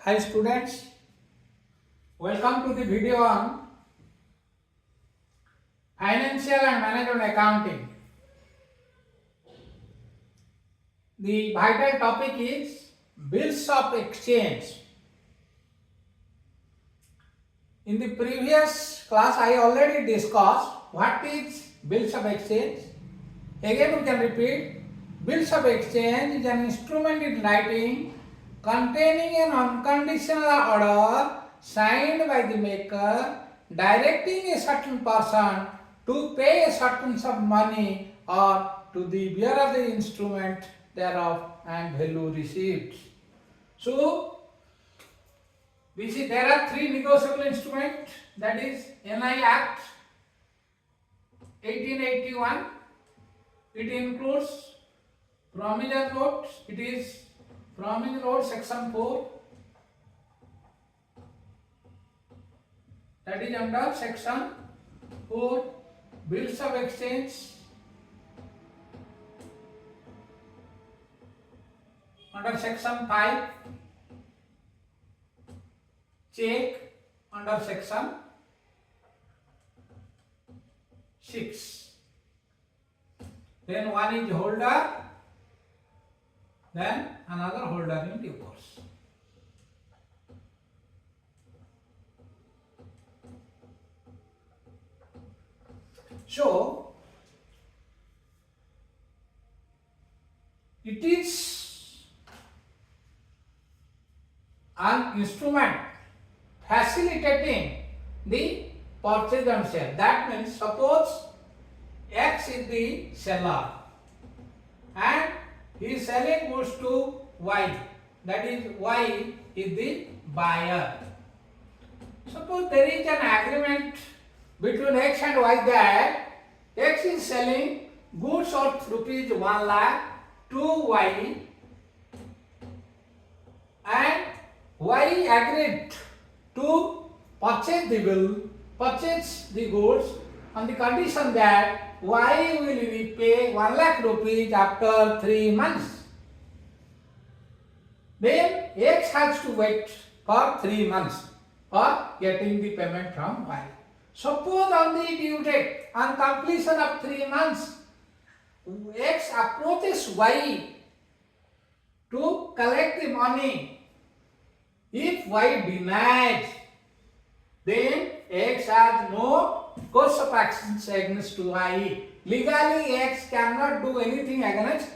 Hi students, welcome to the video on financial and management accounting. The vital topic is bills of exchange. In the previous class I already discussed what is bills of exchange. Again we can repeat. Bills of exchange is an instrument in writing containing an unconditional order signed by the maker directing a certain person to pay a certain sum of money or to the bearer of the instrument thereof and value received. So, we see there are three negotiable instruments, that is NI Act 1881. It includes promissory note, it is promissory note section 4, that is under section 4, bills of exchange, under section 5, check, under section 6. Then one is holder, then another holder in due course. So, it is an instrument facilitating the purchase and sale. That means suppose X is the seller and he is selling goods to Y, that is Y is the buyer. Suppose there is an agreement between X and Y that X is selling goods of rupees 1 lakh to Y and Y agreed to purchase the goods on the condition that Y will repay 1 lakh rupees after 3 months. Then X has to wait for 3 months for getting the payment from Y. Suppose on the due date, on completion of 3 months, X approaches Y to collect the money. If Y denies, then X has no course of action against Y. Legally, X cannot do anything against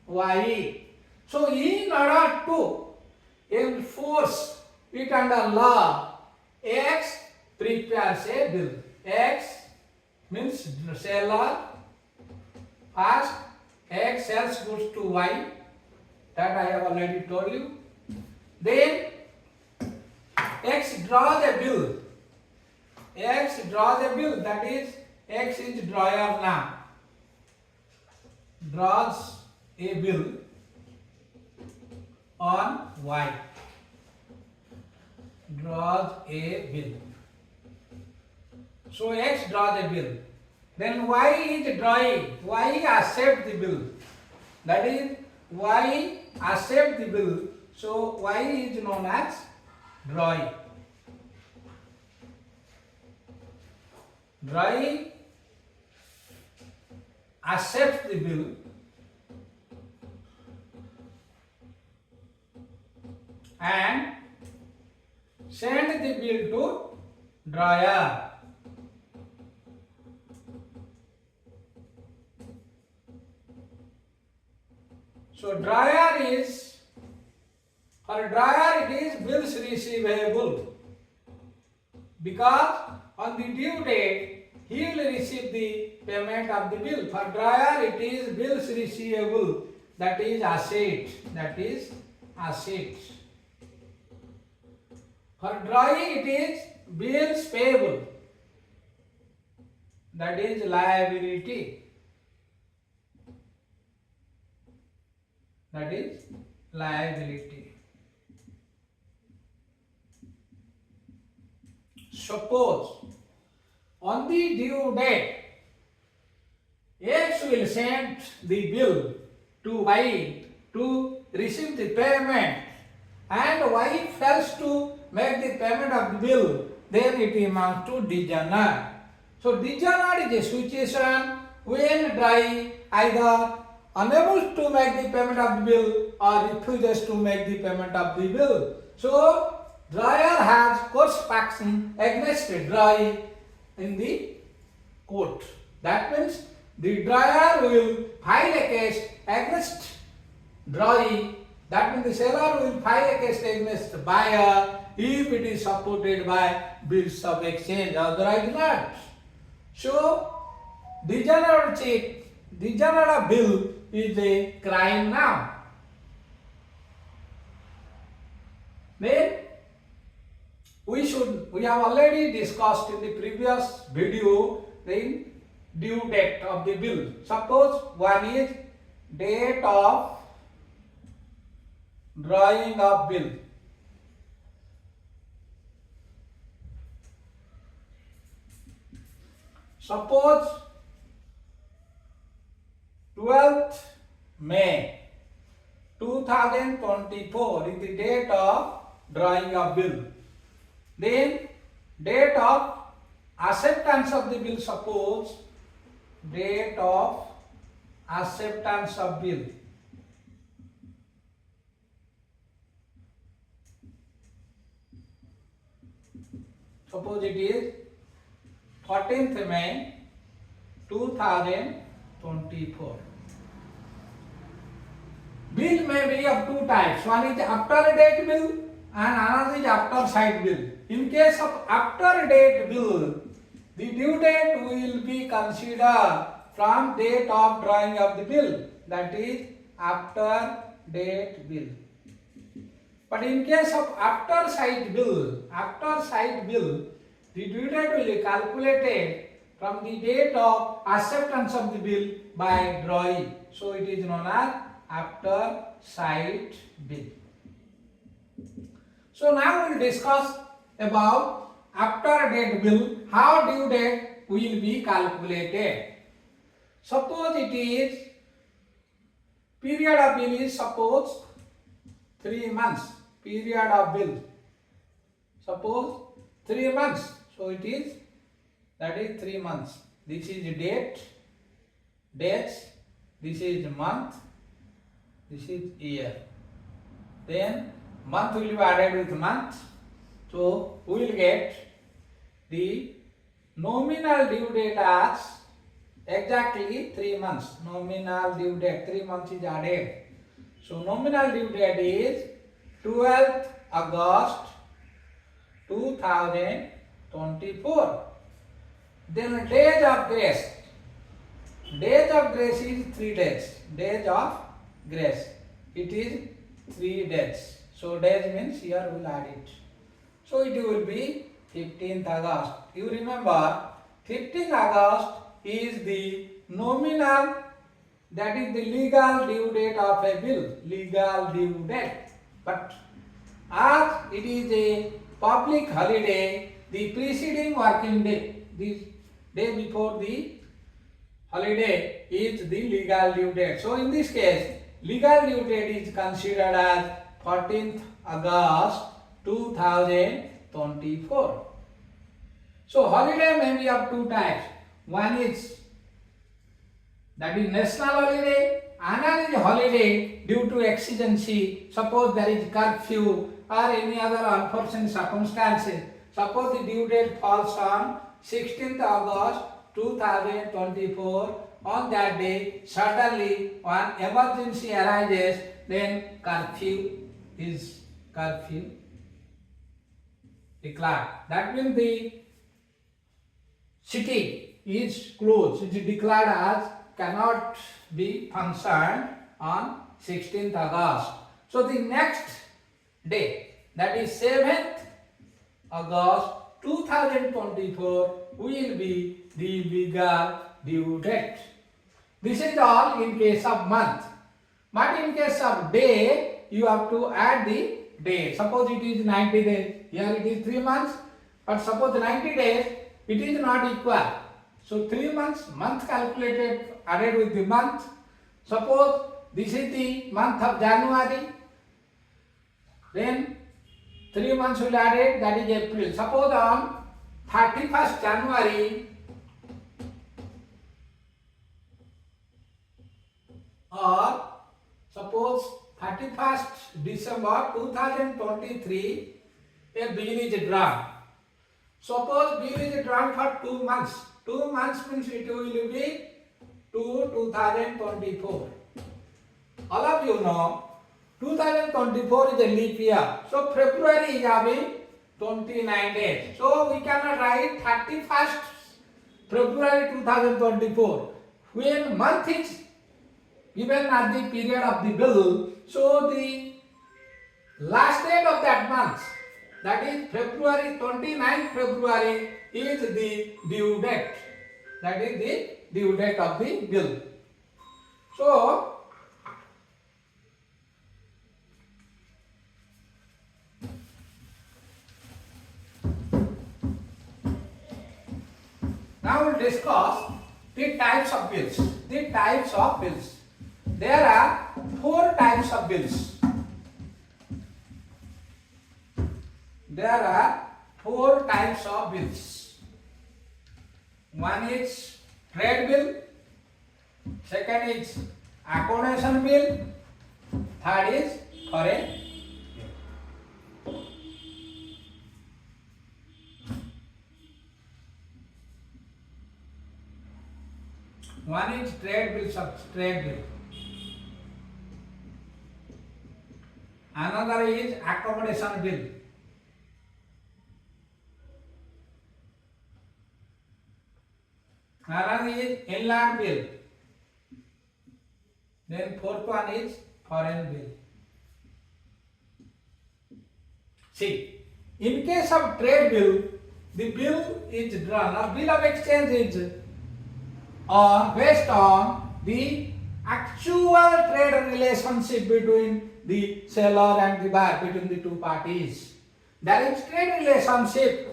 Y. So, in order to enforce it under law, X prepares a bill. X means seller. First, X sells goods to Y. That I have already told you. Then, X draws a bill. X draws a bill, that is X is drawer now. Draws a bill on Y. Draws a bill. So X draws a bill. Then Y is drawing. Y accepts the bill. That is Y accepts the bill. So Y is known as drawing. Drawing accepts the bill and send the bill to drawer. So drawer is, for drawer it is bills receivable, because on the due date he will receive the payment of the bill. For drawer it is bills receivable, that is asset. That is asset. For drawing it is bills payable, that is liability. That is liability. Suppose on the due date X will send the bill to Y to receive the payment and wife fails to make the payment of the bill, then it amounts to dishonour. So dishonour is a situation when dry either unable to make the payment of the bill or refuses to make the payment of the bill. So dryer has course of action against dry in the court. That means the dryer will file a case against dry. That means the seller will file a case against buyer if it is supported by bills of exchange, otherwise not. So dishonour check, dishonour bill is a crime now. Then we have already discussed in the previous video the due date of the bill. Suppose one is date of drawing of bill. Suppose 12th May 2024 is the date of drawing of bill. Then date of acceptance of the bill, suppose date of acceptance of bill. Suppose it is 14th May 2024. Bill may be of two types. One is after date bill and another is after sight bill. In case of after date bill, the due date will be considered from date of drawing of the bill, that is after date bill. But in case of after sight bill, the due date will be calculated from the date of acceptance of the bill by drawing. So it is known as after sight bill. So now we will discuss about after date bill, how due date will be calculated. Suppose it is period of bill is suppose 3 months. Period of bill, suppose 3 months. So it is, that is 3 months. This is date, dates, this is month, this is year. Then month will be added with month. So we will get the nominal due date as exactly 3 months. Nominal due date, 3 months is added. So nominal due date is 12th August 2024. Then days of grace. Days of grace is 3 days. Days of grace. It is 3 days. So days means here we will add it. So it will be 15th August. You remember 15th August is the nominal, that is the legal due date of a bill. Legal due date. But as it is a public holiday, the preceding working day, the day before the holiday, is the legal due date. So in this case, legal due date is considered as 14th August 2024. So holiday may be of two types. One is, that is national holiday. Another is holiday due to exigency. Suppose there is curfew or any other unforeseen circumstances. Suppose the due date falls on 16th August 2024. On that day, suddenly one emergency arises, then curfew is declared. That means the city is closed. It is declared as cannot be functioned on 16th August. So the next day, that is 7th August 2024, will be the legal due date. This is all in case of month. But in case of day, you have to add the day. Suppose it is 90 days. Here it is 3 months. But suppose 90 days, it is not equal. So 3 months, month calculated, added with the month. Suppose this is the month of January. Then 3 months will add it, that is April. Suppose on 31st January or suppose 31st December 2023, a bill is drawn. Suppose bill is drawn for 2 months. 2 months means it will be 2024. All of you know 2024 is a leap year. So February is having 29 days. So we cannot write 31st February 2024. When month is given at the period of the bill, so the last date of that month, that is February, 29th February is the due date. That is the due date of the bill. So now we'll discuss the types of bills. The types of bills. There are 4 types of bills. There are 4 types of bills. One is trade bill, second is accommodation bill, third is foreign bill. One is trade bill. Another is accommodation bill. Another is inland bill. Then fourth one is foreign bill. See, in case of trade bill, the bill is drawn, or bill of exchange is based on the actual trade relationship between the seller and the buyer, between the two parties. There is trade relationship.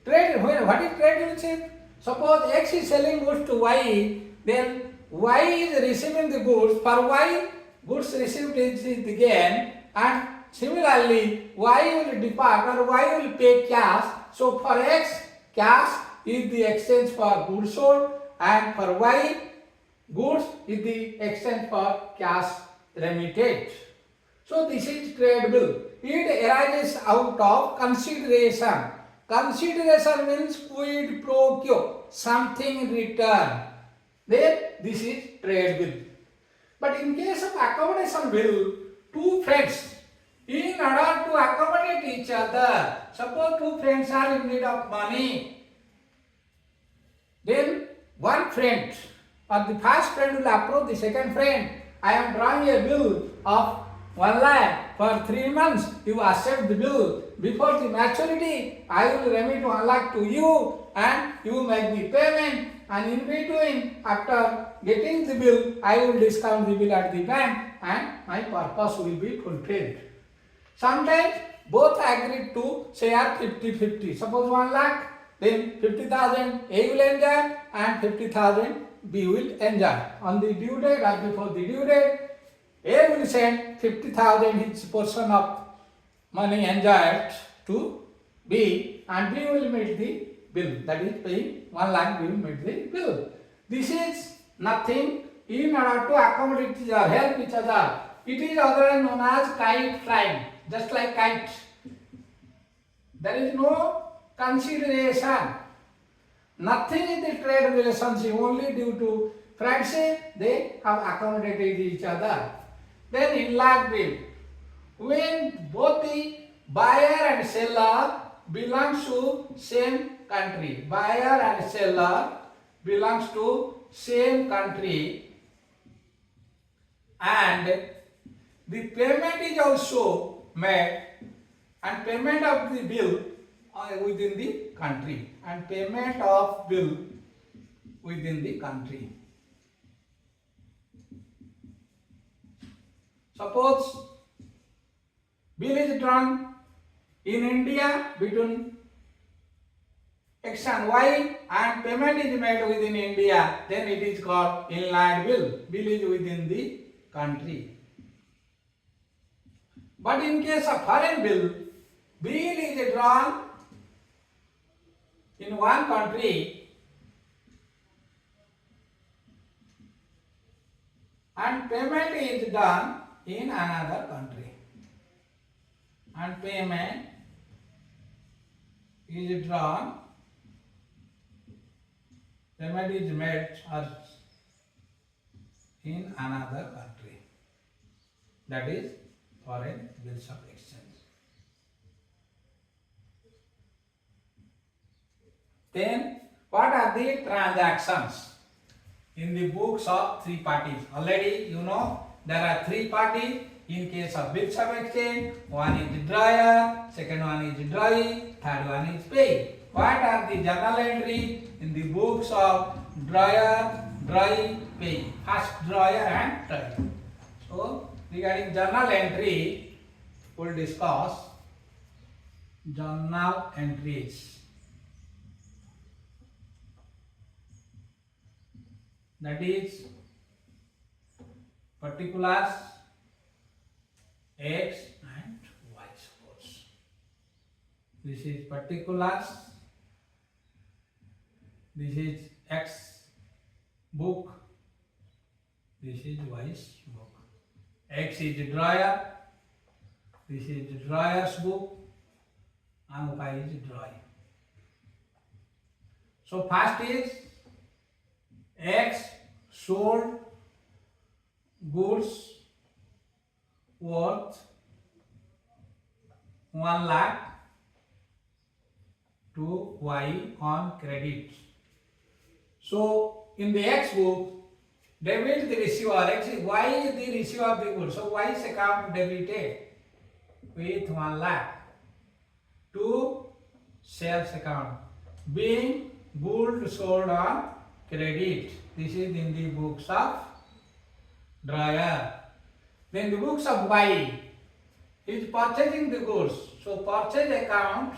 What is trade relationship? Suppose X is selling goods to Y, then Y is receiving the goods. For Y, goods received is the gain, and similarly, Y will depart or Y will pay cash. So for X, cash is the exchange for goods sold, and for Y, goods is the exchange for cash remitted. So this is trade bill. It arises out of consideration. Consideration means quid pro quo, something in return. Then this is trade bill. But in case of accommodation bill, two friends, in order to accommodate each other, suppose two friends are in need of money, then one friend or the first friend will approach the second friend. I am drawing a bill of 1 lakh for 3 months. You accept the bill. Before the maturity, I will remit 1 lakh to you and you make the payment. And in between, after getting the bill, I will discount the bill at the bank and my purpose will be fulfilled. Sometimes both agreed to share 50-50. Suppose 1 lakh, then 50,000 A will enjoy and 50,000 B will enjoy. On the due date or before the due date, A will send 50,000 his portion of money enjoyed to B, and B will meet the bill. That is paying 1 lakh, B will meet the bill. This is nothing in order to accommodate each other, help each other. It is otherwise known as kite flying, just like kite. There is no consideration. Nothing in the trade relationship, only due to friendship they have accommodated each other. Then inland bill. When both the buyer and seller belongs to same country. Buyer and seller belongs to same country, and the payment is also made, and payment of the bill within the country, and payment of bill within the country. Suppose bill is drawn in India between X and Y, and payment is made within India, then it is called inland bill. Bill is within the country. But in case of foreign bill is drawn in one country and payment is done in another country. And payment is drawn, payment is made in another country. That is foreign bills of exchange. Then what are the transactions in the books of three parties? Already you know there are three parties in case of bills of exchange. One is drawer, second one is drawee, third one is payee. What are the journal entries in the books of drawer, drawee, payee? First drawer and drawee. So regarding journal entry, we will discuss journal entries. That is particulars X and Y, suppose. This is particulars, this is X book, this is Y's book. X is drawer, this is drawer's book, and Y is drawing. So first is X sold goods worth 1 lakh to Y on credit. So in the X book, debit the receiver, Y is the receiver of the goods. So Y's account debited with 1 lakh to sales account, being goods sold on credit. This is in the books of drawer. Then the books of Y is purchasing the goods. So purchase account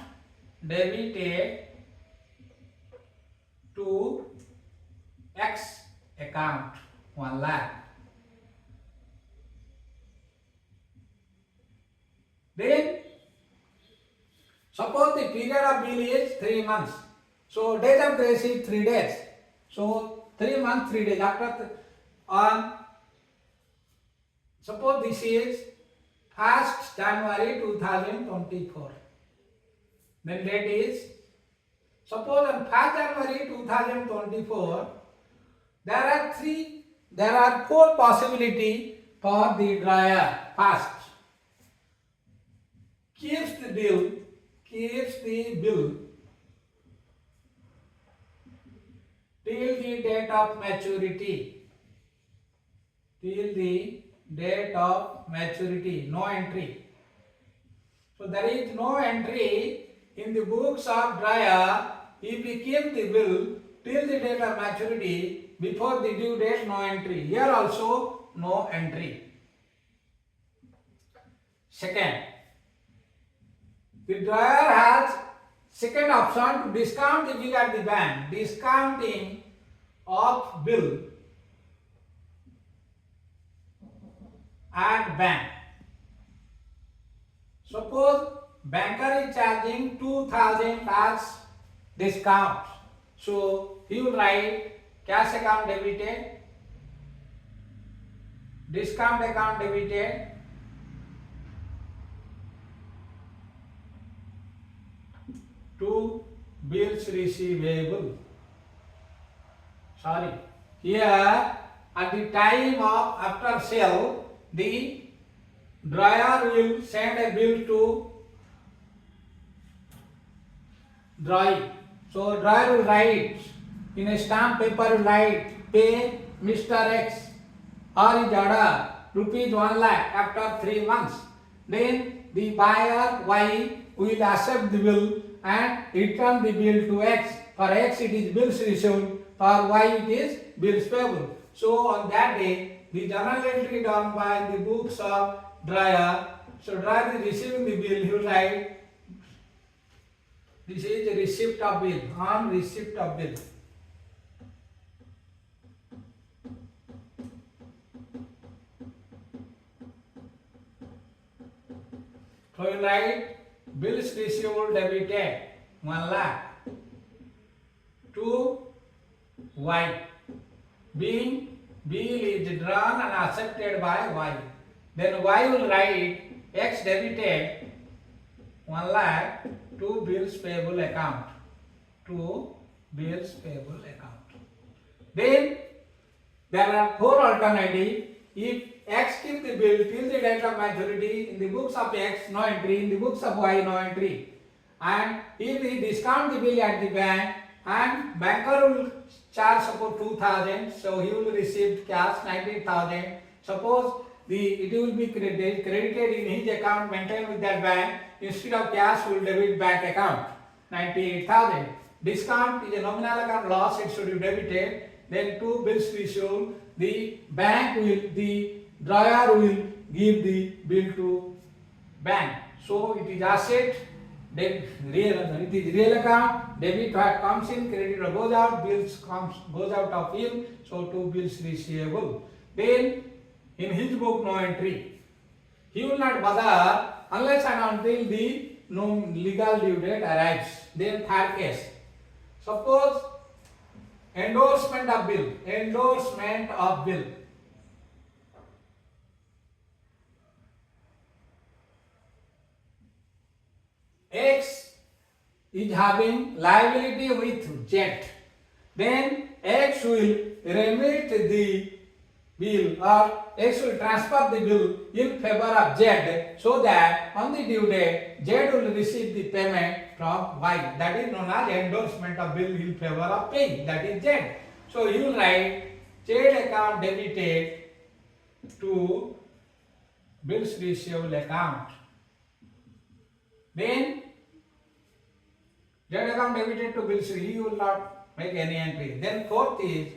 debited to X account 1 lakh. Then suppose the period of bill is 3 months. So days of grace is 3 days. So 3 months, 3 days after suppose this is 1st January 2024. Then date is, suppose on 1st January 2024, there are 4 possibilities for the drawer. First, keeps the bill till the date of maturity. Till the date of maturity, no entry. So there is no entry in the books of drawer if we keep the bill till the date of maturity. Before the due date, no entry. Here also no entry. Second, the drawer has second option to discount the bill at the bank. Discounting of bill at bank. Suppose banker is charging 2000 as discount. So he will write cash account debited, discount account debited, to bills receivable. Sorry, here at the time of after sale, the drawer will send a bill to drawee. So drawer will write in a stamp paper, will write pay Mr. X or his order rupees 1 lakh after 3 months. Then the buyer Y will accept the bill and return the bill to X. For X it is bills received, for Y it is bills payable. So on that day, the journal entry done by the books of drawer. So drawer is receiving the bill, he will write this is the receipt of bill, on receipt of bill. So you write bills receivable debited 1 lakh to Y. Being bill is drawn and accepted by Y. Then Y will write X debited 1 lakh to bills payable account. To bills payable account. Then there are 4 alternatives. If X keep the bill till the date of maturity, in the books of X no entry, in the books of Y no entry. And if he discount the bill at the bank and banker will charge suppose 2,000, so he will receive cash 19,000. Suppose it will be credited in his account maintained with that bank. Instead of cash, will debit bank account 98,000. Discount is a nominal account loss, it should be debited. Then 2 bills received, the drawer will give the bill to bank. So it is asset, then it is real account, debit what comes in, credit goes out, goes out of him, so 2 bills receivable. Then in his book no entry. He will not bother unless and until the legal due date arrives. Then third case. Suppose endorsement of bill. X is having liability with Z. Then X will remit the bill or X will transfer the bill in favor of Z so that on the due date Z will receive the payment from Y. That is known as endorsement of bill in favor of paying. That is Z. So you will write Z account debited to bills receivable account. Then Z account debited to bills, he will not make any entry. Then fourth is,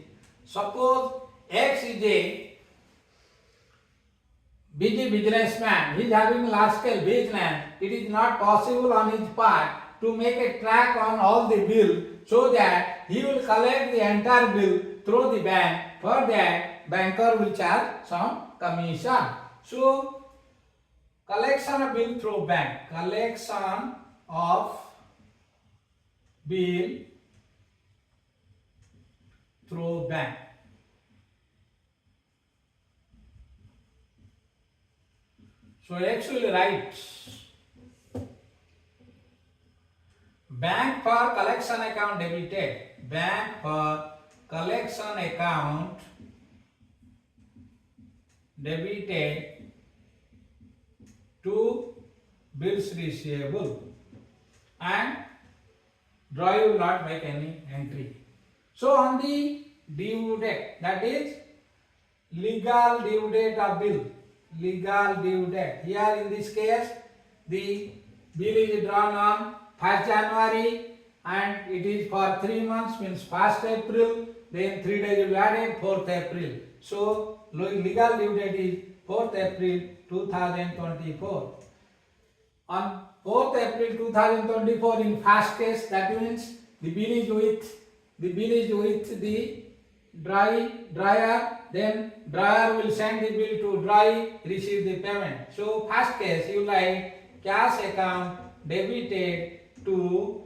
suppose X is a busy businessman, he is having large scale business, it is not possible on his part to make a track on all the bill so that he will collect the entire bill through the bank. For that, banker will charge some commission. So, collection of bill through bank, collection of bill through bank. So X will write bank for collection account debited, bank for collection account debited to bills receivable, and drawer will not make any entry. So on the due date, that is legal due date of bill, legal due date. Here in this case, the bill is drawn on 1st January and it is for 3 months, means 1st April, then 3 days will be added, 4th April. So legal due date is 4th April 2024. On 4th April 2024, in first case, that means the bill is with the dryer, then dryer will send the bill to dry, receive the payment. So first case, you write cash account debited to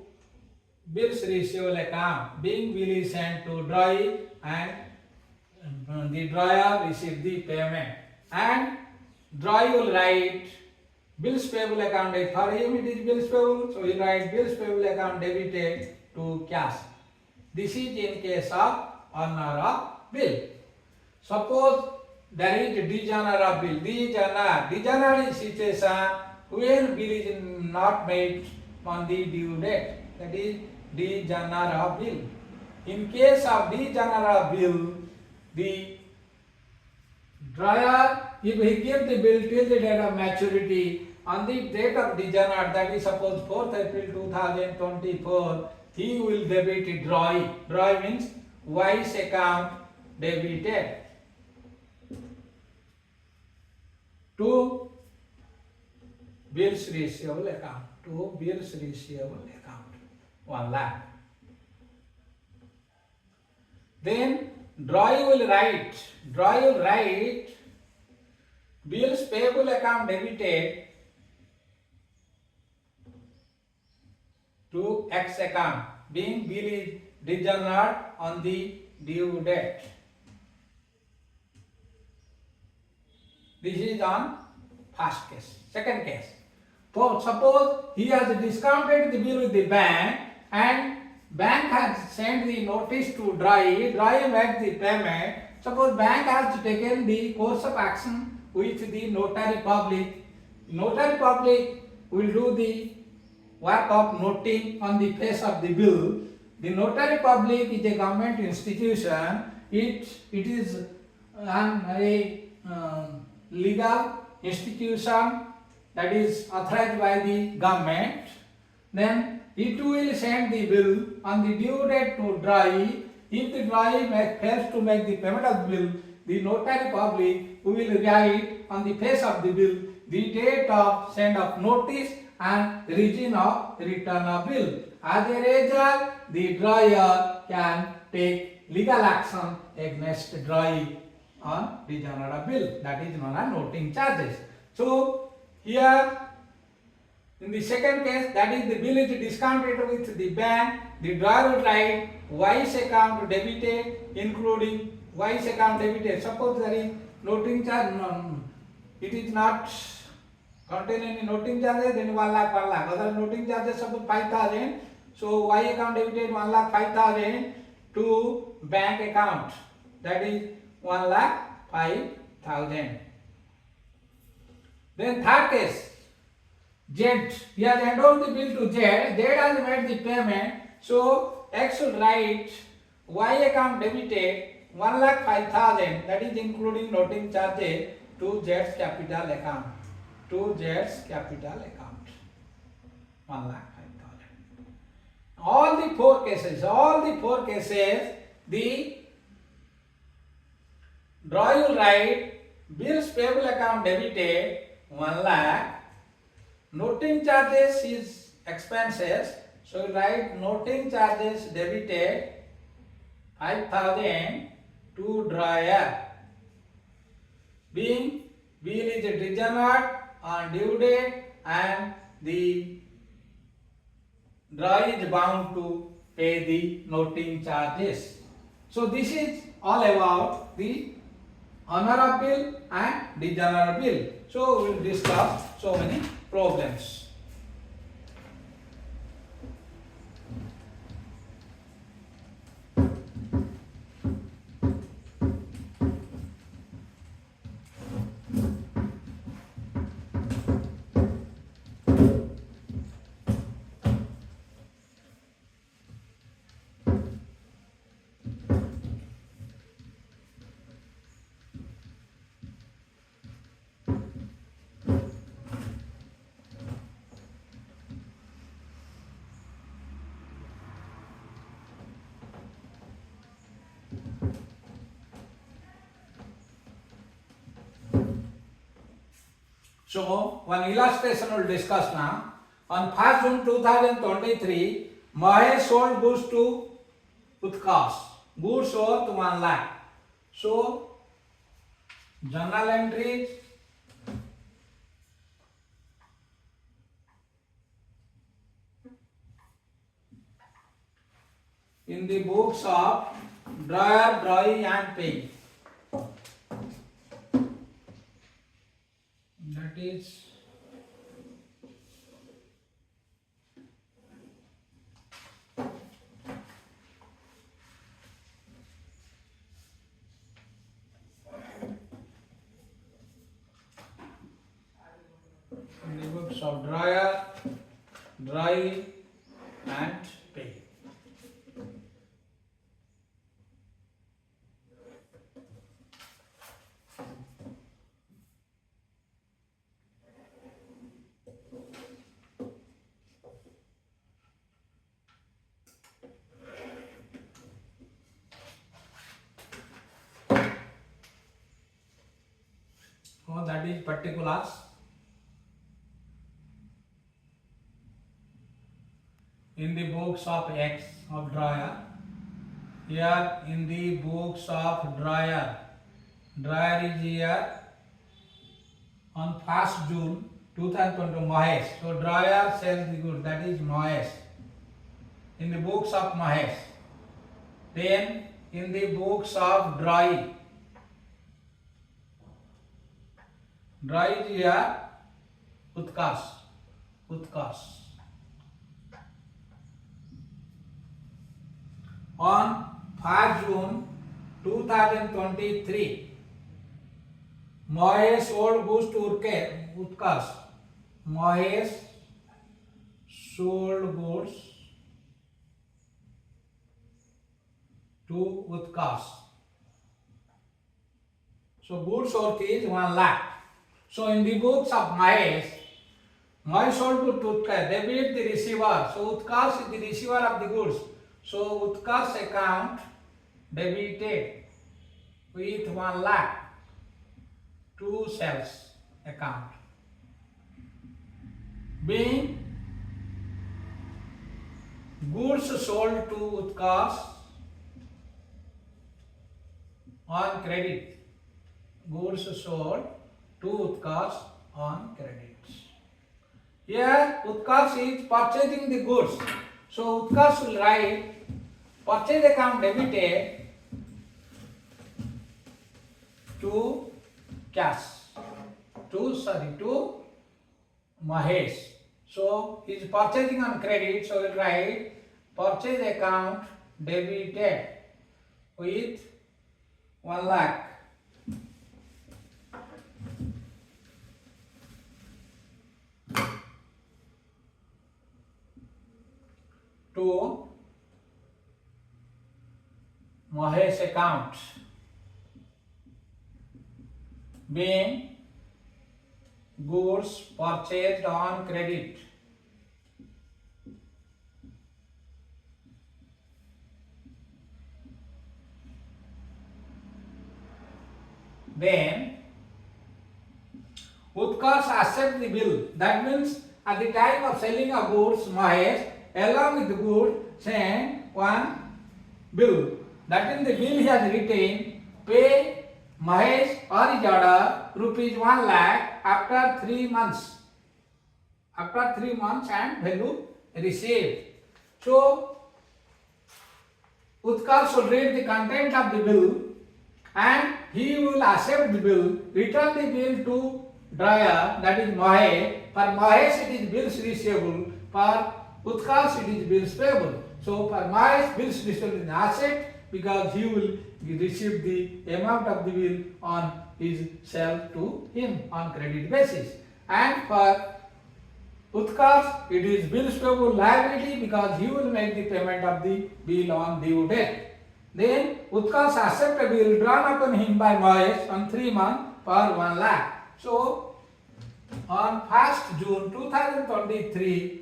bills receivable account, being bill is sent to dry and the dryer receive the payment. And dry will write bills payable account, for him it is bills payable, so he write bills payable account debited to cash. This is in case of honor of bill. Suppose there is dishonor of bill. Dishonor is situation when bill is not made on the due date. That is dishonor of bill. In case of dishonor of bill, the drawer, if he gives the bill till the date of maturity, on the date of dishonor, that is suppose 4th April 2024, he will debit it draw. Draw means Y's account debited to bills receivable account. 1 lakh. Then draw will write bills payable account debited to X account, being bill is dishonored on the due date. This is on first case. Second case. So suppose he has discounted the bill with the bank and bank has sent the notice to dry make the payment. Suppose bank has taken the course of action with the notary public. Notary public will do the work of noting on the face of the bill. The notary public is a government institution. It is a legal institution that is authorized by the government. Then it will send the bill on the due date to dry. If the dry fails to make the payment of the bill, the notary public will write on the face of the bill the date of send of notice and reason of return of bill. As a result, the drawer can take legal action against drawee on dishonour of bill. That is known as noting charges. So here in the second case, that is the bill is discounted with the bank, the drawer will write Y's account debited including Y's account debited. Suppose there is noting charge, it is not contain any noting charges, then 1 lakh 1 lakh. Other noting charges suppose 5,000. So Y account debited 1 lakh 5,000 to bank account, that is 1 lakh 5,000. Then third case, Z, he has handed over the bill to Z, Z has made the payment, so X should write Y account debited 1 lakh 5,000, that is including noting charges, to Z's capital account. To Z's capital account. 1 lakh 5,000. All the four cases, the drawer will write bills payable account debited 1 lakh, noting charges is expenses, so we write noting charges debited 5,000 to drawer, being bill is dishonored on due date and the drawer is bound to pay the noting charges. So this is all about the honor of bill and dishonor of bill. So we will discuss so many problems. So one illustration we will discuss now. On 1st June 2023, Mahesh sold goods to Utkarsh. Goods worth 1 lakh. So journal entries, in the books of drawer, drawee and pay. That is in the books of drawer, drawee and pay. Oh, that is particulars. In the books of X of drawer. Here in the books of drawer. Drawer is here on 1st June 2020 Mahesh. So drawer sells the good, that is Mahesh. in the books of Mahesh. Then in the books of Dry is here Utkarsh. On 5 June 2023, Mahesh sold goods to Utkarsh. Mahesh sold goods to Utkarsh. So goods worth is 1 lakh. So in the books of Mahesh sold to Utkarsh, debit the receiver. So Utkarsh is the receiver of the goods. So Utkarsh account debited with 1 lakh to sales account. Being goods sold to Utkarsh on credit. Goods sold to Utkarsh on credit. Here Utkarsh is purchasing the goods. So Utkarsh will write purchase account debited to cash. To Mahesh. So he is purchasing on credit. So we will write purchase account debited with 1 lakh. To Mahesh account, being goods purchased on credit. Then Utkarsh accepts the bill. That means at the time of selling of goods, Mahesh along with the goods sent one bill. That in the bill he has written, pay Mahesh or his order rupees 1 lakh after 3 months. After 3 months and value received. So Utkarsh should read the content of the bill and he will accept the bill, return the bill to drawer, that is Mahesh. For Mahesh it is bills receivable, for Utkarsh it is bills payable. So for Mahesh bills receivable is an asset because he will receive the amount of the bill on his sale to him on credit basis. And for Utkarsh it is bills payable liability because he will make the payment of the bill on due date. Then Utkarsh accepts a bill drawn upon him by Mahesh on 3 months for 1 lakh. So on 1st June 2023,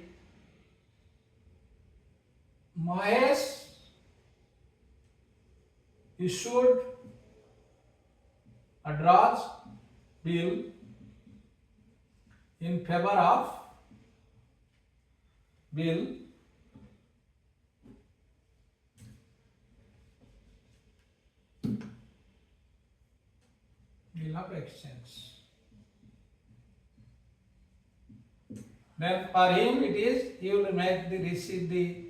Mahesh issued a draws bill in favor of bill of exchange. Then for him it is, he will receive the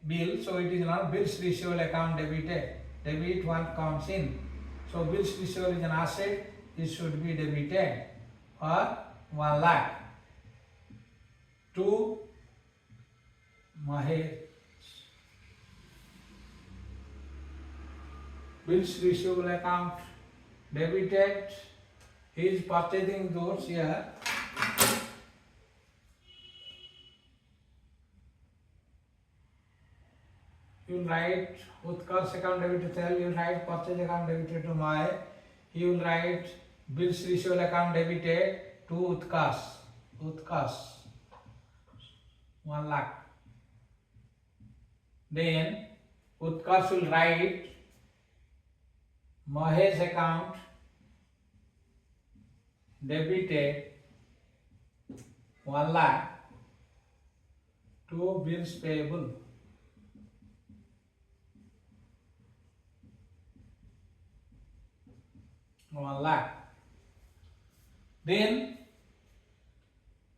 bill, so it is not bills receivable account debited. Debit one comes in. So bills receivable is an asset, it should be debited for 1 lakh to Mahesh. Bills receivable account debited, he is purchasing those here. You will write Utkarsh account debited to you will write purchase account debited to Mahesh. You will write bills receivable account debited to Utkarsh 1 lakh. Then Utkarsh will write Mahesh account debited 1 lakh to bills payable. One lakh. Then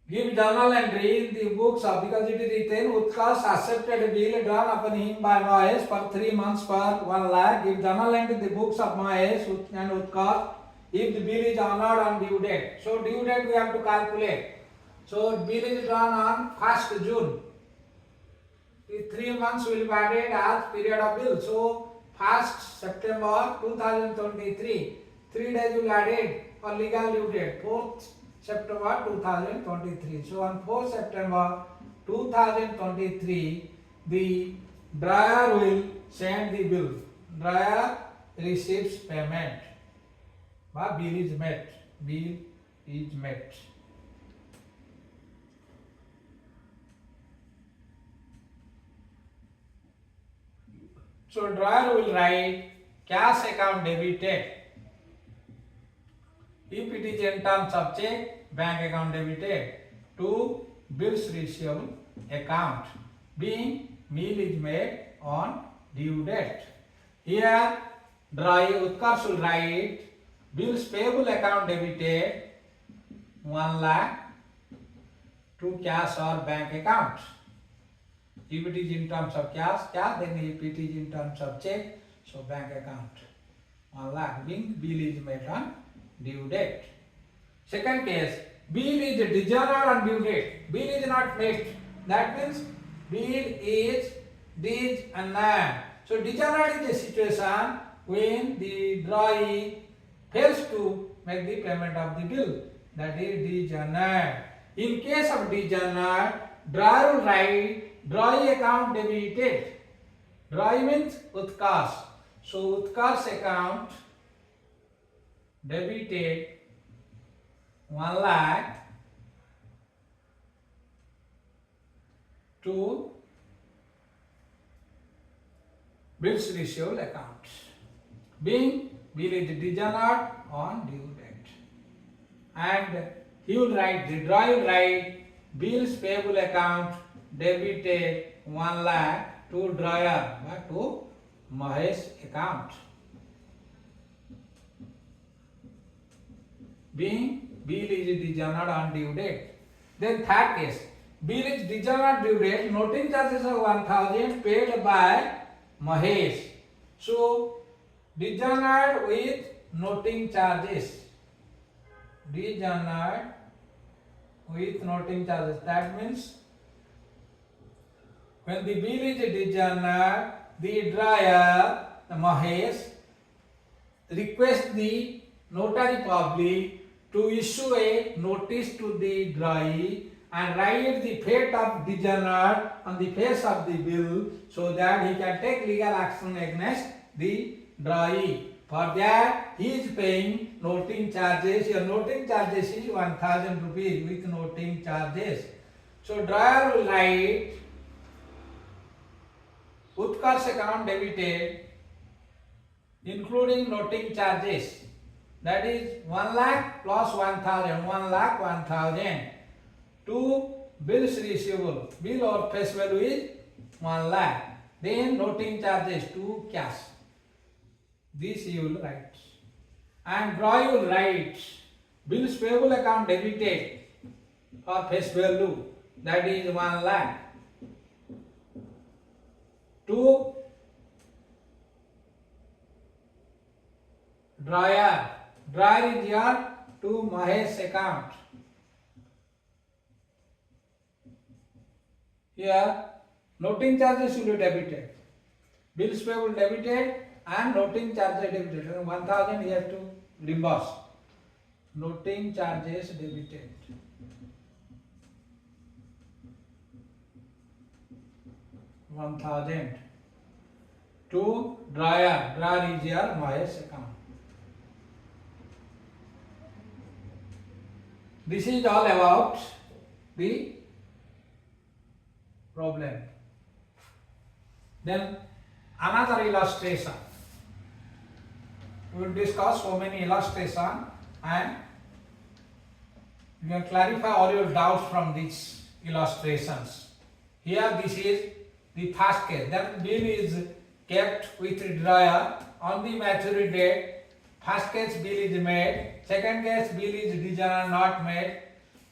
Give journal entry in the books of, because it is written Utkarsh accepted a bill drawn upon him by Mahesh for 3 months for 1 lakh. Give journal entry in the books of Mahesh and Utkarsh if the bill is honored on due date. So due date we have to calculate. So bill is drawn on 1st June. The 3 months will be added as period of bill. So 1st September 2023. 3 days will be added for legal due date. 4th September 2023. So on 4th September 2023, the drawer will send the bill. Drawer receives payment. But bill is met. Bill is met. So drawer will write cash account debited. If it is in terms of check, bank account debited to bills receivable account, being bill is made on due date. Here, Utkarsh will write bills payable account debited 1 lakh to cash or bank account. If it is in terms of cash, then if it is in terms of check, so bank account 1 lakh, being bill is made on due date. Second case, bill is dishonored on due date. Bill is not met. That means bill is dishonored. So dishonored is a situation when the drawee fails to make the payment of the bill. That is dishonored. In case of dishonored, drawer will write drawee account debited. Drawee means Utkarsh. So Utkarsh account debited 1 lakh to bills receivable account, being bill is dishonored on due date. And he will write, the drawer will write bills payable account debited 1 lakh to drawer, to Mahesh account, being bill is dishonored on due date. Then third case, bill is dishonored due date, noting charges of 1000 paid by Mahesh. So dishonored with noting charges. Dishonored with noting charges. That means when the bill is dishonored, the drawer, the Mahesh, request the notary public to issue a notice to the drawee and write the fate of dishonored on the face of the bill, so that he can take legal action against the drawee. For that, he is paying noting charges. Your noting charges is 1000 rupees with noting charges. So drawer will write Utkarsh account debited including noting charges. That is 1 lakh plus 1000, 1 lakh 1000 to bills receivable. Bill or face value is 1 lakh. Then noting charges to cash. This you will write. And drawer will write bills payable account debited for face value, that is 1 lakh, to drawer. Drawer is here to Mahesh account. Here noting charges will be debited, bills payable debited and noting charges debited. 1000 he has to reimburse. Noting charges debited. $1,000 to drawer. Drawer is here Mahesh account. This is all about the problem. Then another illustration. We will discuss so many illustrations and you can clarify all your doubts from these illustrations. Here this is the first case. Then bill is kept with drawer on the maturity date. First case bill is made. Second case bill is dishonored, not made.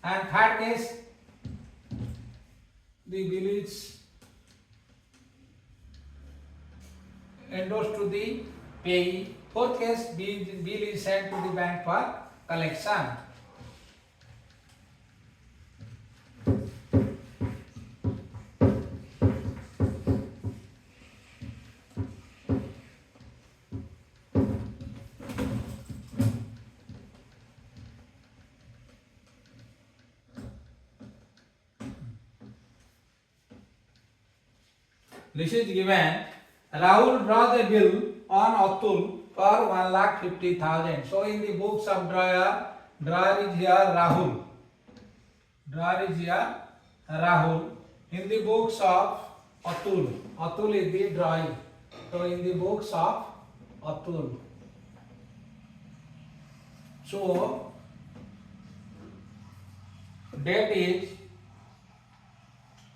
And third case the bill is endorsed to the payee. Fourth case, bill is sent to the bank for collection. This is given. Rahul draws a bill on Atul for 1,50,000. So in the books of drawer is here Rahul. Drawer is here Rahul. In the books of Atul is the drawing. So in the books of Atul. So date is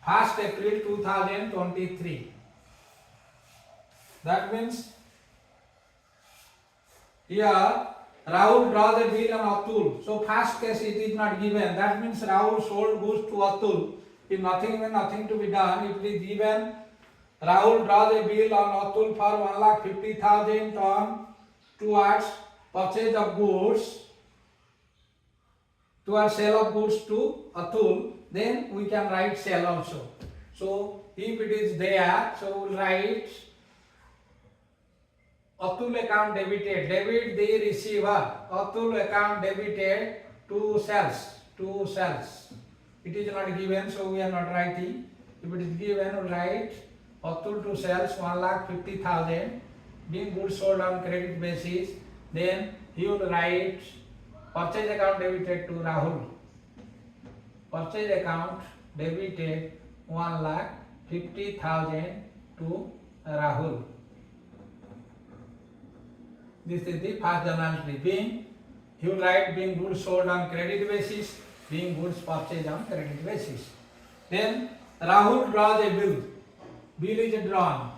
1st April 2023. That means here Rahul draws a bill on Atul. So first case it is not given. That means Rahul sold goods to Atul. If nothing to be done, it is given. Rahul draws a bill on Atul for 1,50,000 on towards purchase of goods, towards sale of goods to Atul. Then we can write sale also. So if it is there, so we will write Atul account debited, debit the receiver, Atul account debited to sales. It is not given, so we are not writing. If it is given, we will write Atul to sales 1,50,000 being goods sold on credit basis. Then he will write purchase account debited to Rahul. Purchase account debited 1,50,000 to Rahul. This is the first journal entry. Being, he will write being goods sold on credit basis, being goods purchased on credit basis. Then Rahul draws a bill. Bill is drawn.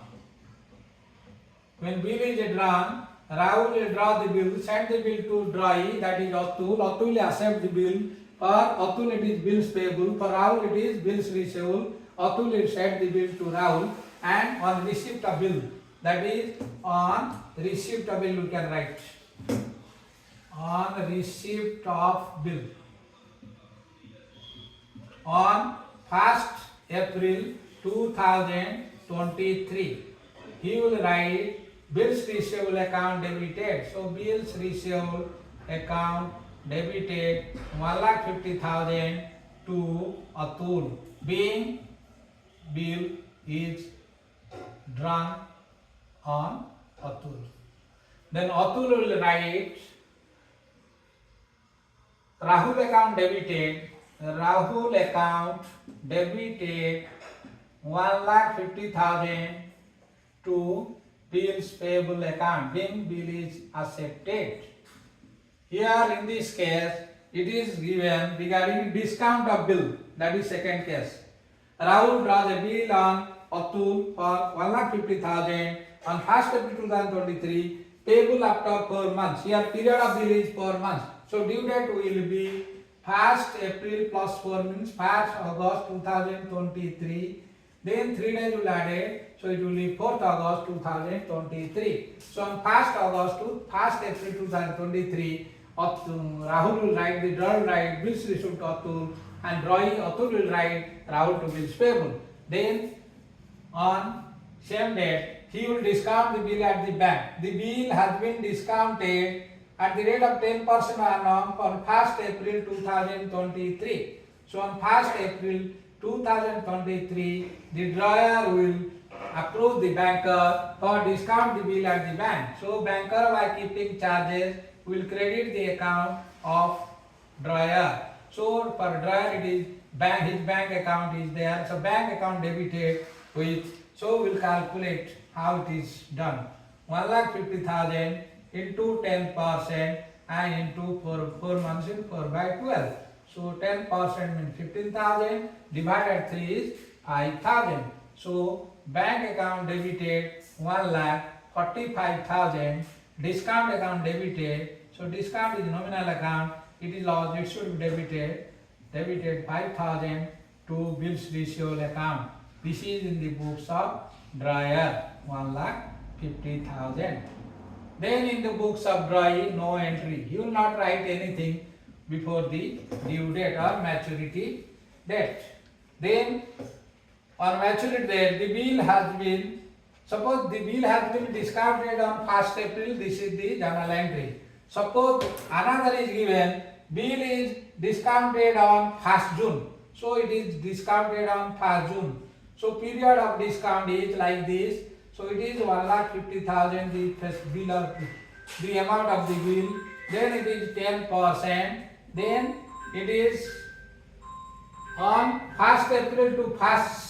When bill is drawn, Rahul will draw the bill, send the bill to drawee, that is Atul. Atul will accept the bill. For Atul it is bills payable, for Rahul it is bills receivable. Atul will send the bill to Rahul, and on receipt of bill, that is on receipt of bill we can write. On receipt of bill. On 1st April 2023, he will write bills receivable account debited. So bills receivable account debited 1,50,000 to Atul, being bill is drawn on Atul. Then Atul will write Rahul account debited 1,50,000 to bills payable account, being bill is accepted. Here in this case, it is given regarding discount of bill, that is second case. Rahul draws a bill on Atul for 1,50,000 on 1st April 2023, payable after 4 months. Here period of bill is 4 months. So due date will be 1st April plus 4 means 1st August 2023. Then 3 days will add it, so it will be 4th August 2023. So on 1st August to 1st April 2023, Rahul will write, the drawer will write bills received to Atul, and drawing Atul will write Rahul to bills payable. Then on same date, he will discount the bill at the bank. The bill has been discounted at the rate of 10% annum on 1st April 2023. So on 1st April 2023, the drawer will approve the banker for discount the bill at the bank. So banker, by keeping charges, will credit the account of drawer. So for drawer it is bank, his bank account is there. So bank account debited with, so we'll calculate how it is done. 1,50,000 into 10% and into 4 months in 4 by 12. So 10% means 15,000 divided 3 is 5,000. So bank account debited 1,45,000. Discount account debited. So discount is nominal account. It is lost. It should be debited 5,000 to bills receivable account. This is in the books of dryer, 1,50,000. Then in the books of drawing, no entry. You will not write anything before the due date or maturity date. Then on maturity date, the bill has been, suppose the bill has been discounted on 1st April, this is the journal entry. Suppose another is given, bill is discounted on 1st June. So it is discounted on 1st June. So period of discount is like this. So it is 1,50,000 the first bill or the amount of the bill. Then it is 10%. Then it is on 1st April to 1st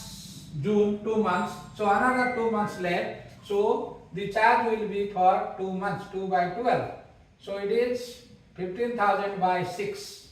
June, 2 months. So another 2 months left. So the charge will be for 2 months, 2 by 12. So it is 15,000 by 6.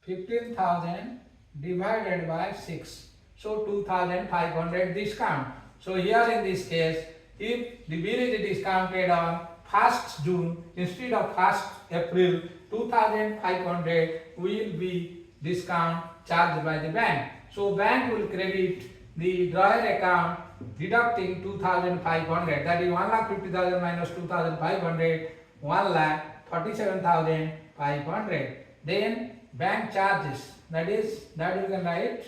15,000 divided by 6. So 2,500 discount. So here in this case, if the bill is discounted on 1st June instead of 1st April, 2,500 will be discount charged by the bank. So bank will credit the drawer account deducting 2,500. That is 1,50,000 minus 2,500, 1,47,500. Then bank charges. That you can write.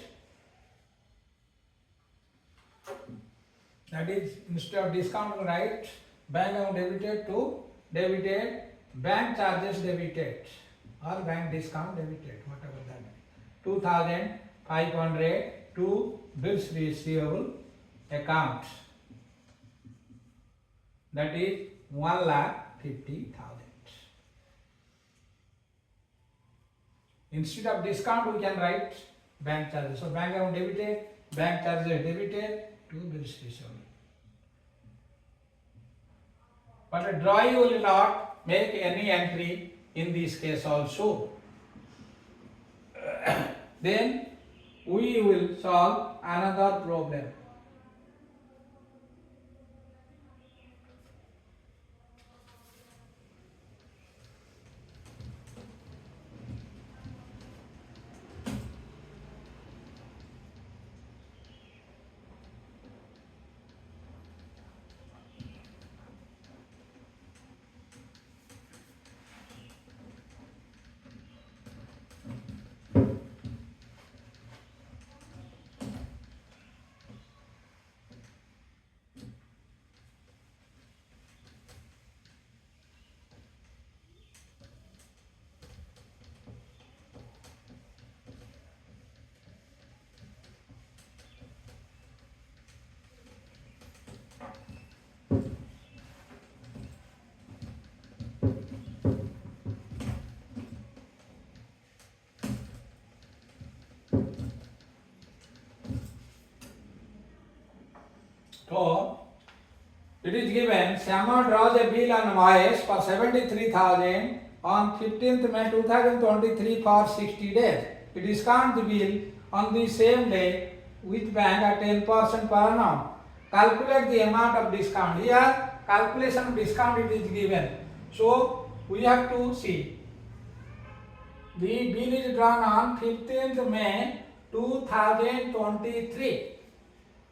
That is, instead of discount, write bank account debited to debited, bank charges debited or bank discount debited, whatever that is. 2,500 to bills receivable account. That is 1,50,000. Instead of discount, we can write bank charges. So bank account debited, bank charges debited to bills receivable. But a drawee will not make any entry in this case also. Then we will solve another problem. So it is given Syama draws a bill on Mahesh for 73,000 on 15th May 2023 for 60 days. We discount the bill on the same day with bank at 10% per annum. Calculate the amount of discount. Here calculation of discount it is given. So we have to see. The bill is drawn on 15th May 2023.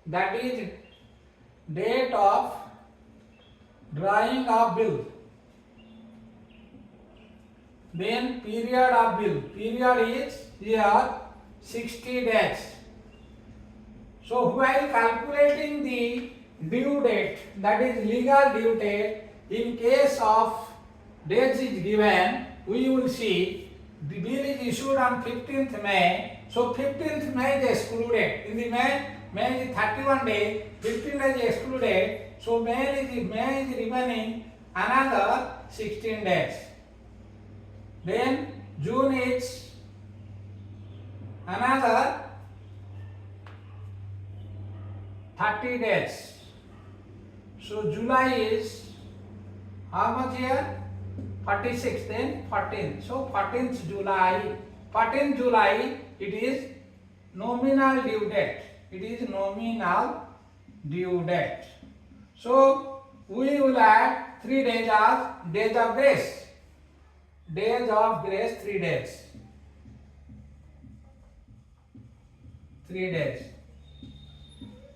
That is date of drawing of bill. Then period of bill. Period is here 60 days. So while calculating the due date, that is legal due date, in case of dates is given, we will see the bill is issued on 15th May. So 15th May is excluded. In the May is 31 days, 15 days is excluded. So May is remaining another 16 days. Then June is another 30 days. So July is how much here? 46, then 14. So 14th July. 14th July it is nominal due date. It is nominal due date. So we will add 3 days as days of grace. Days of grace 3 days. 3 days.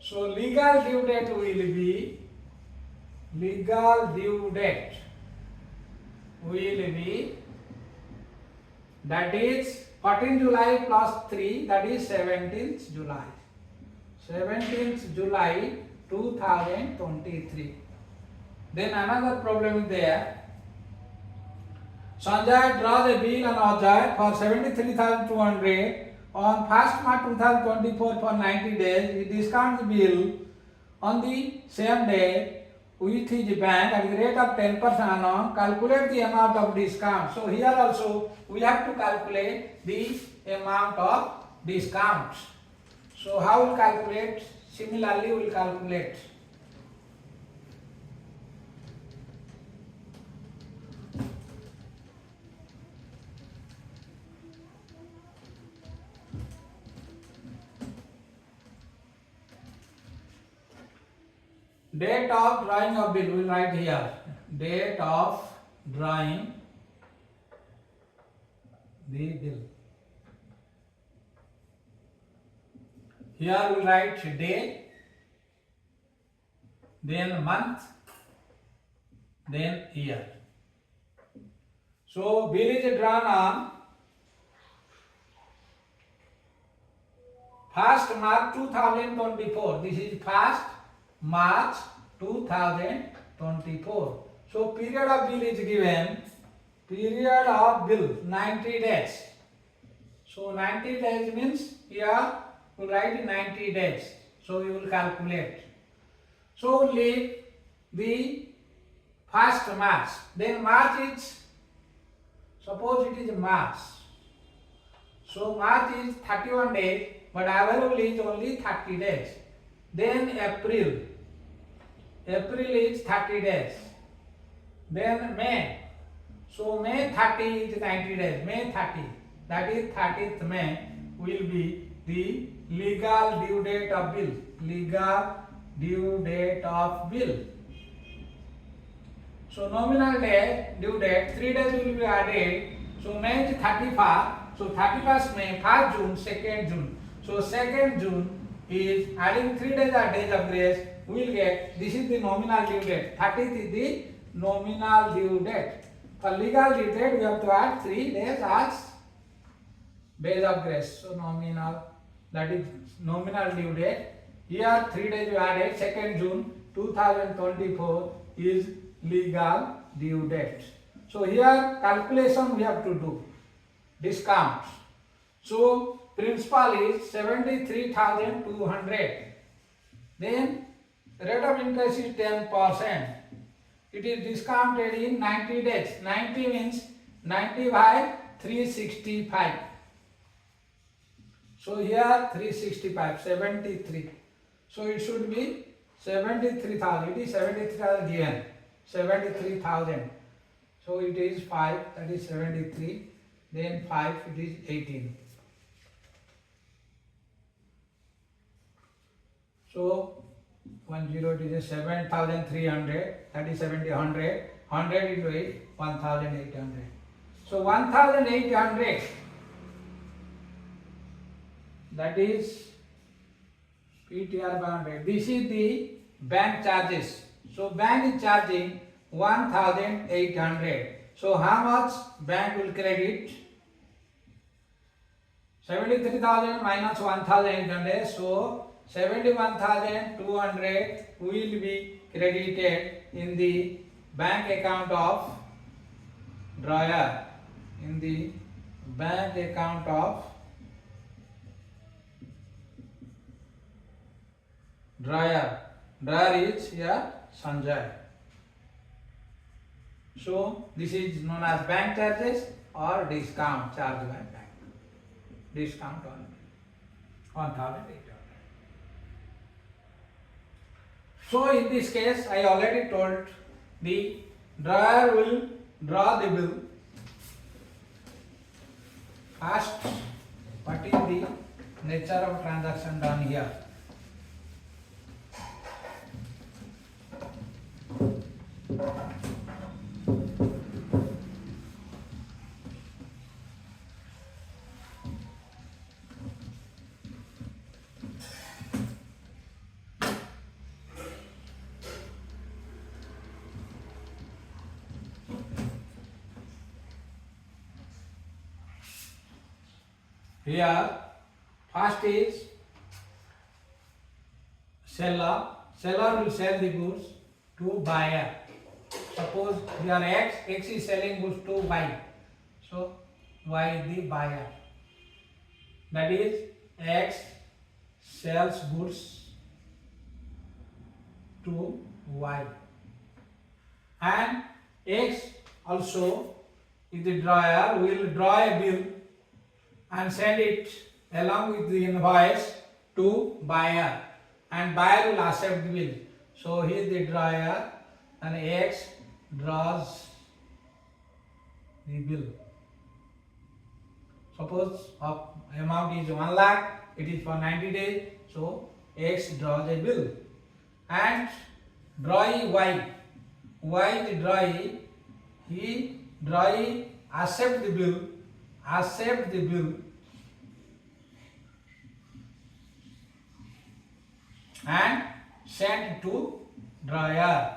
So legal due date will be that is 14 July plus 3, that is 17th July. 17th July 2023. Then another problem is there. Sanjay draws a bill on Ajay for 73,200 on 1st March 2024 for 90 days. He discounts the bill on the same day with his bank at the rate of 10% annum. Calculate the amount of discount. So here also we have to calculate the amount of discount. So how we will calculate? Similarly we will calculate. Date of drawing of bill, we will write here. Date of drawing the bill. Here we will write day, then month, then year. So bill is drawn on 1st March 2024. This is 1st March 2024. So period of bill is given. Period of bill 90 days. So 90 days means here we write 90 days. So we will calculate. So leave the 1st March. Then March is, suppose it is March. So March is 31 days, but available is only 30 days. Then April. April is 30 days. Then May. So May 30 is 90 days. May 30. That is 30th May will be the legal due date of bill. Legal due date of bill. So nominal day, due date, 3 days will be added. So May is 31st. So 31st May, 1st June, 2nd June. So 2nd June is adding 3 days are days of grace. We will get, this is the nominal due date. 30th is the nominal due date. For legal due date, we have to add 3 days as days of grace. So nominal, that is nominal due date. Here 3 days we added. 2nd June 2024 is legal due date. So here calculation we have to do. Discount. So principal is 73,200. Then rate of interest is 10%. It is discounted in 90 days. 90 means 90 by 365. So here 365, 73. So it should be 73,000. It is 73,000 given. 73,000. So it is 5, that is 73. Then 5, it is 18. So 10, it is 7,300, that is 7,100. 100 into 8, 1,800. So 1,800, that is PTR by 100. This is the bank charges. So bank is charging 1,800. So how much bank will credit? 73,000 minus 1,800. So 71,200 will be credited in the bank account of drawer. In the bank account of drawer. Drawer is here Sanjay. So this is known as bank charges or discount charged by bank. Discount on 1,800. So in this case, I already told the drawer will draw the bill. First, what is the nature of transaction done here? Here, first is seller. Seller will sell the goods to buyer. Suppose here X is selling goods to Y. So Y is the buyer. That is X sells goods to Y. And X also is the drawer, will draw a bill and send it along with the invoice to buyer, and buyer will accept the bill. So he is the drawer and X draws the bill. Suppose amount is 1 lakh, it is for 90 days, so X draws a bill. And drawee Y the drawee, he drawee accept the bill and send to drawer.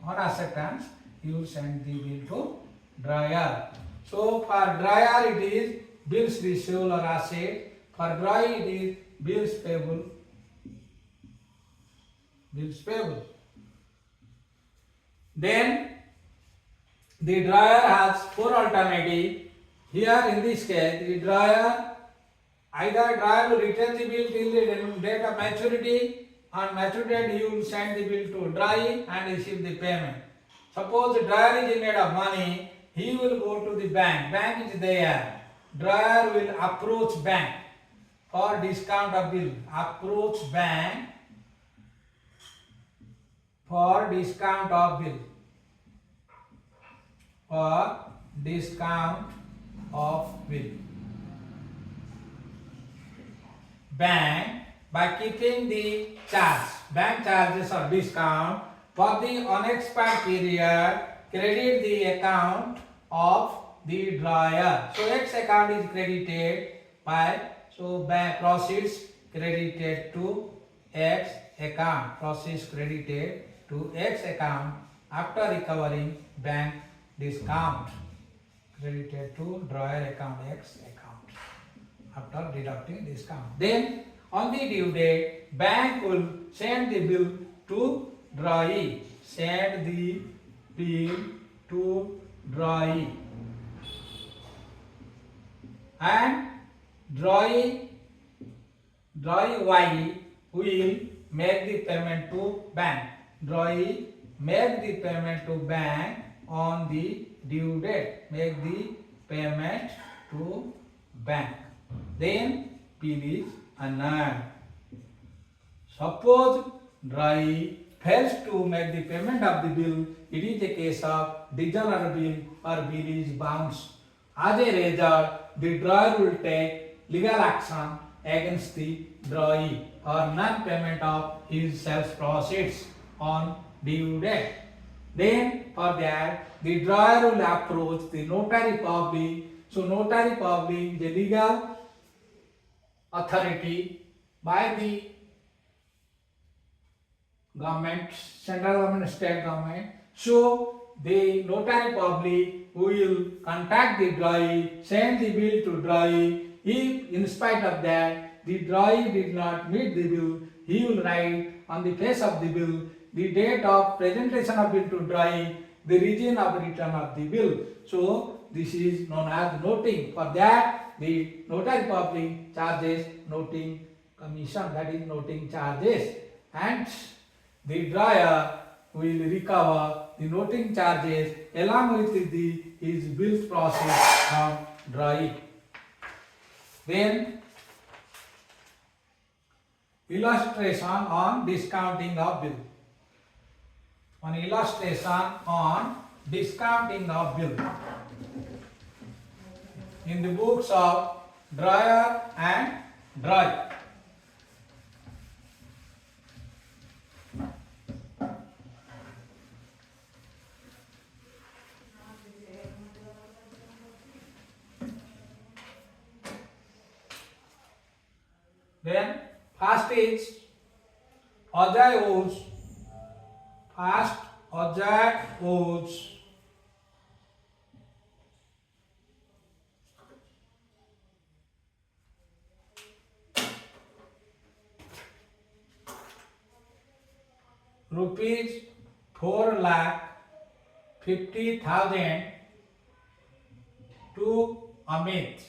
On acceptance, you will send the bill to drawer. So for drawer it is bills receivable or asset. For drawee it is bills payable. Then the drawer has 4 alternatives. Here in this case, the drawer will return the bill till the date of maturity. On maturity date, he will send the bill to drawee and receive the payment. Suppose the drawer is in need of money, he will go to the bank. Bank is there. Drawer will approach bank for discount of bill. Approach bank for discount of bill. Bank, by keeping the bank charges or discount for the unexpired period, credit the account of the drawer. So X account is credited bank proceeds credited to X account. After recovering bank discount, credited to drawer account, X account, after deducting discount. Then on the due date, bank will send the bill to drawee. And drawee Y will make the payment to bank. Drawee make the payment to bank on the due date. Make the payment to bank. Then bill is unearned. Suppose drawee fails to make the payment of the bill, it is a case of dishonored bill or bill is bounced. As a result, the drawer will take legal action against the drawee or non-payment of his sales proceeds on due date. Then for that, the drawer will approach the notary public. So notary public is a legal authority by the government, central government, state government. So the notary public will contact the drawee, send the bill to drawee. If in spite of that the drawee did not meet the bill, he will write on the face of the bill the date of presentation of bill to drawee, the reason of return of the bill. So this is known as noting. For that, the notary public charges noting commission, that is noting charges, and the drawer will recover the noting charges along with his bill process from drawee. Then illustration on discounting of bill. One illustration on discounting of bill in the books of drawer and drawee. Then first is Ajay owes. First Ajay rupees 4,50,000 to Amit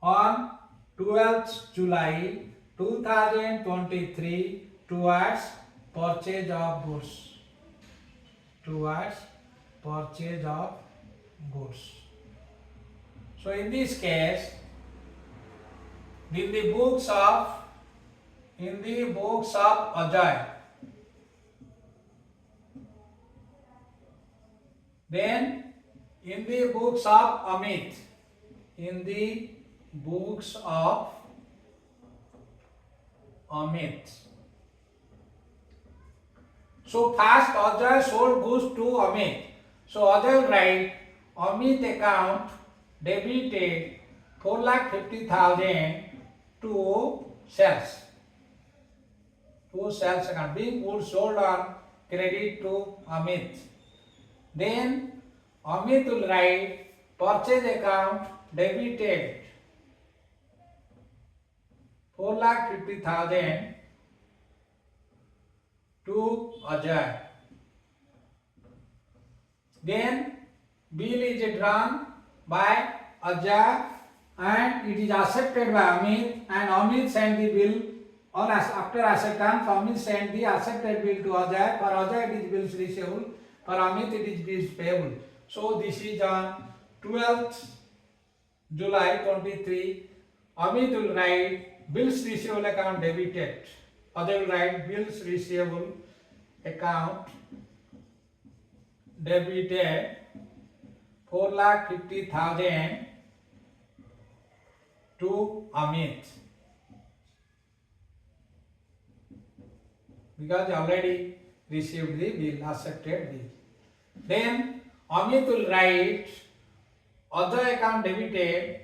on 12th July 2023 towards purchase of goods. Towards purchase of goods. So in this case, in the books of Ajay, then in the books of Amit, in the books of Amit. So first Ajay sold goods to Amit. So Ajay will write Amit account debited 4,50,000 to sales. To sales account, being goods sold on credit to Amit. Then Amit will write purchase account debited 4,50,000 to Ajay. Then bill is drawn by Ajay and it is accepted by Amit, and Amit sent the bill on after acceptance. Amit sent the accepted bill to Ajay. For Ajay it is bills receivable, for Amit it is bills payable. So this is on 12th July 23. Amit will write bills receivable account debited. Ajay will write bills receivable account debited 4,50,000 to Amit, because already received the bill, accepted bill. Then Amit will write other account debited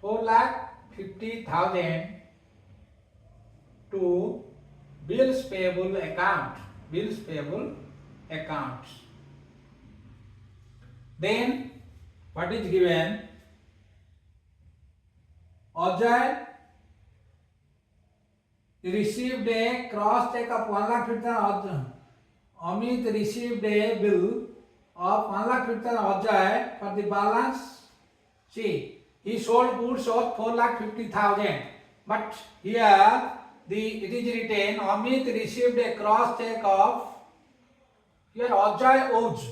4,50,000 to bills payable account. Bills payable account. Then what is given? Ajay received a cross check of 1,50,000. Amit received a bill of 1,50,000 Ajay for the balance. See, he sold goods of 4,50,000. But here it is written Amit received a cross check of, here Ajay owes.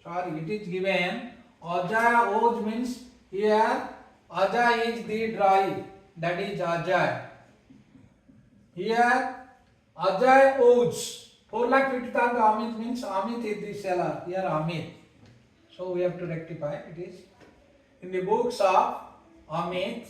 Sorry, it is given Ajay owes means here Ajay is the drawee, that is Ajay. Here Ajay owes 4,50,000 Amit means Amit is the seller. Here Amit. So we have to rectify. It is in the books of Amit,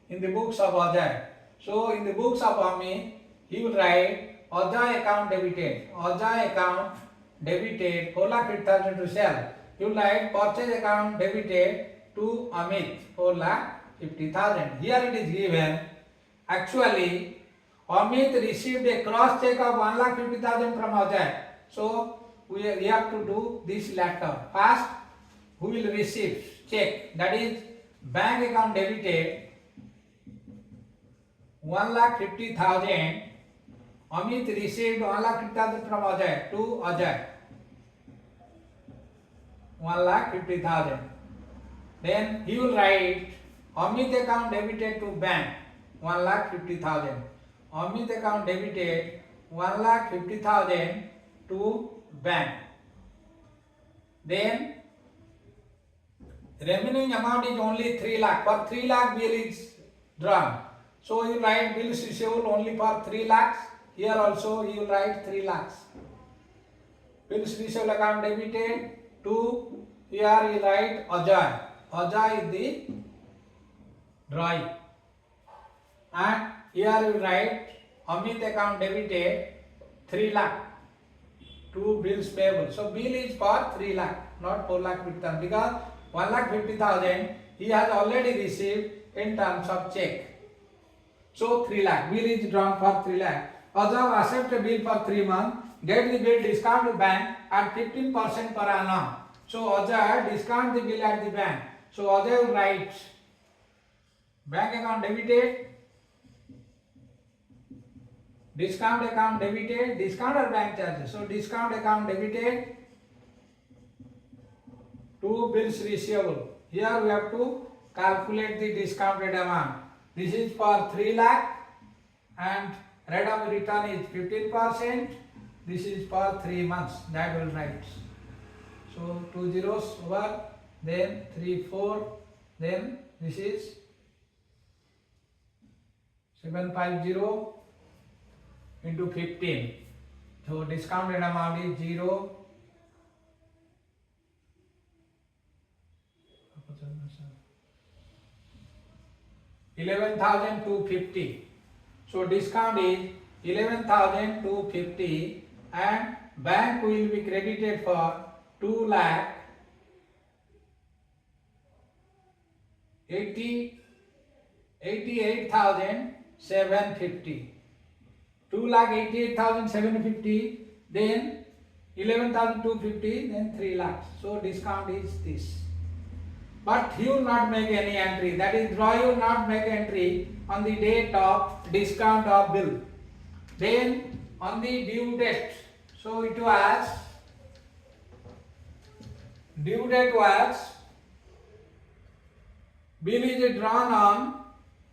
in the books of Ajay. So in the books of Amit, he will write Ajay account debited. Ajay account debited 4,50,000 to sell. He will write purchase account debited to Amit 4,50,000. Here it is given actually Amit received a cross check of 1,50,000 from Ajay. So we have to do this latter. First, who will receive check, that is bank account debited 1,50,000. Amit received 1,50,000 from Ajay to Ajay. 1,50,000. Then he will write Amit account debited to bank 1,50,000. Amit account debited 1,50,000 to bank. Then remaining amount is only 3 lakh. For 3 lakh bill is drawn. So you write bills receivable only for 3 lakhs. Here also you will write 3 lakhs. Bills receivable account debited to, here you write Ajay. Ajay is the drawee. And here you write Amit account debited 3 lakh to bills payable. So bill is for 3 lakh, not 4,50,000, because 1,50,000 he has already received in terms of check. So 3 lakh, bill is drawn for 3 lakh. Ajay accept a bill for 3 months, get the bill discount to bank at 15% per annum. So Ajay discount the bill at the bank. So Ajay will write bank account debited discount account debited, discount or bank charges. So discount account debited to bills receivable. Here we have to calculate the discounted amount. This is for 3 lakh and rate of return is 15%. This is for 3 months. That will write. So 2 zeros over, then 3 4, then this is 750 into 15. So discounted amount is 0. 11,250. So discount is 11,250 and bank will be credited for 2 lakh 88,750. 2 lakh 88,750, then 11,250, then 3 lakhs. So discount is this. But he will not make any entry. That is, drawer will not make entry on the date of discount of bill. Then on the due date. So it was, due date was, bill is drawn on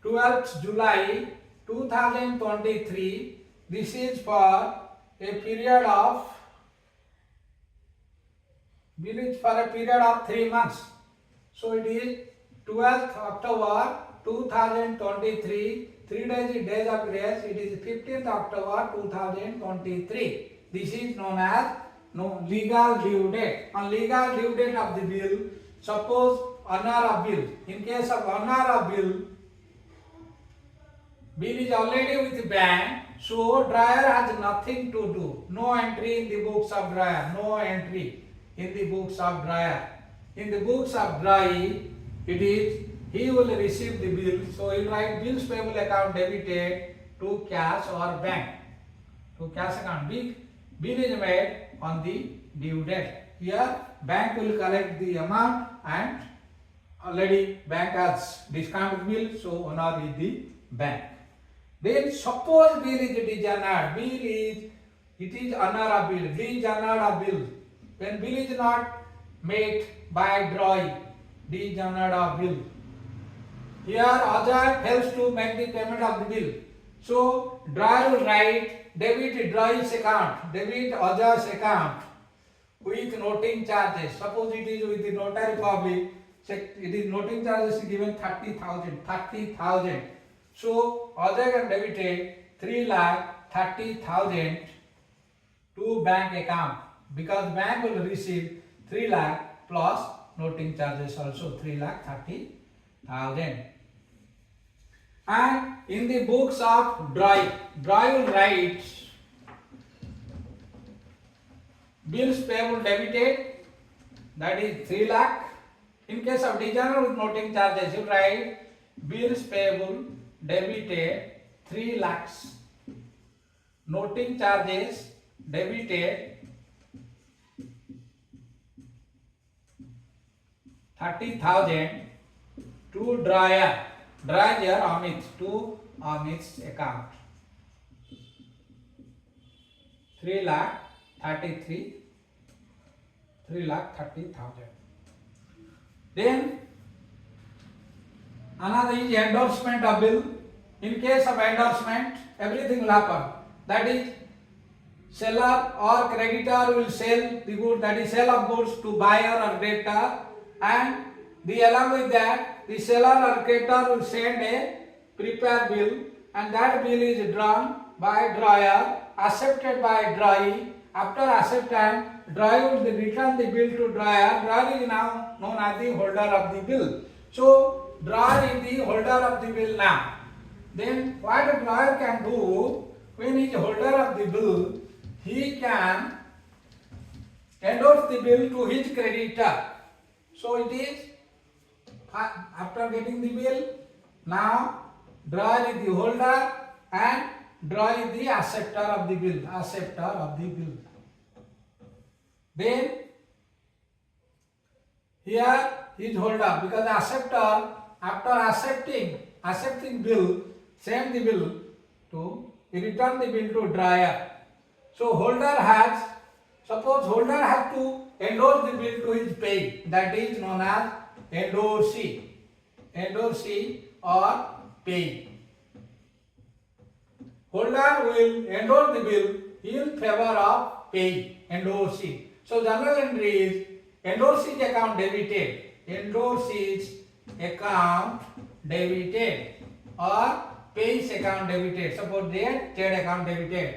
12th July 2023. This is for a period of, bill is for a period of 3 months. So it is 12th October 2023. 3 days is days of grace. It is 15th October 2023. This is known as legal due date. On legal due date of the bill, suppose honor of bill. In case of honor of bill, bill is already with the bank, so drawer has nothing to do. No entry in the books of drawer. No entry in the books of drawer. In the books of drawer, it is he will receive the bill. So he will write bills payable account debited to cash or bank. To cash account. Bill is made on the due date. Here bank will collect the amount and already bank has discounted bill, so honor is the bank. Then suppose bill is dishonored. It is honor of bill. Dishonored of bill. When bill is not made by drawer, dishonored of bill. Here Ajay fails to make the payment of the bill. So drawer will write debit drawer's account, debit Ajay's account with noting charges. Suppose it is with the notary public, it is noting charges given 30,000. So Ajay can debit 3,30,000 to bank account, because bank will receive 3 lakh plus noting charges also 3,30,000. And in the books of drawer will write bills payable debited, that is 3 lakh. In case of dishonored with noting charges, you write bills payable debited 3 lakhs. Noting charges debited 30,000 to drawer. Drawer here Amit, to Amit's account. 3,30,000. Then another is endorsement of bill. In case of endorsement, everything will happen. That is, seller or creditor will sell the goods, that is sale of goods to buyer or creditor, and along with that, the seller or creditor will send a prepared bill, and that bill is drawn by drawer, accepted by drawer. After acceptance, drawer will return the bill to drawer. Drawer is now known as the holder of the bill. So drawer is the holder of the bill now. Then what a drawer can do, when he is holder of the bill, he can endorse the bill to his creditor. So it is, after getting the bill, now drawer is the holder and drawer is the acceptor of the bill. Then here is holder, because acceptor, after accepting bill, send the bill to he return the bill to dryer. So suppose holder has to endorse the bill to his pay. That is known as endorsee. Endorsee or pay. Holder will endorse the bill in favor of pay. Endorsee. So journal entry is endorsee's account debited. Endorsee's account debited or pay's account debited. Suppose Z account debited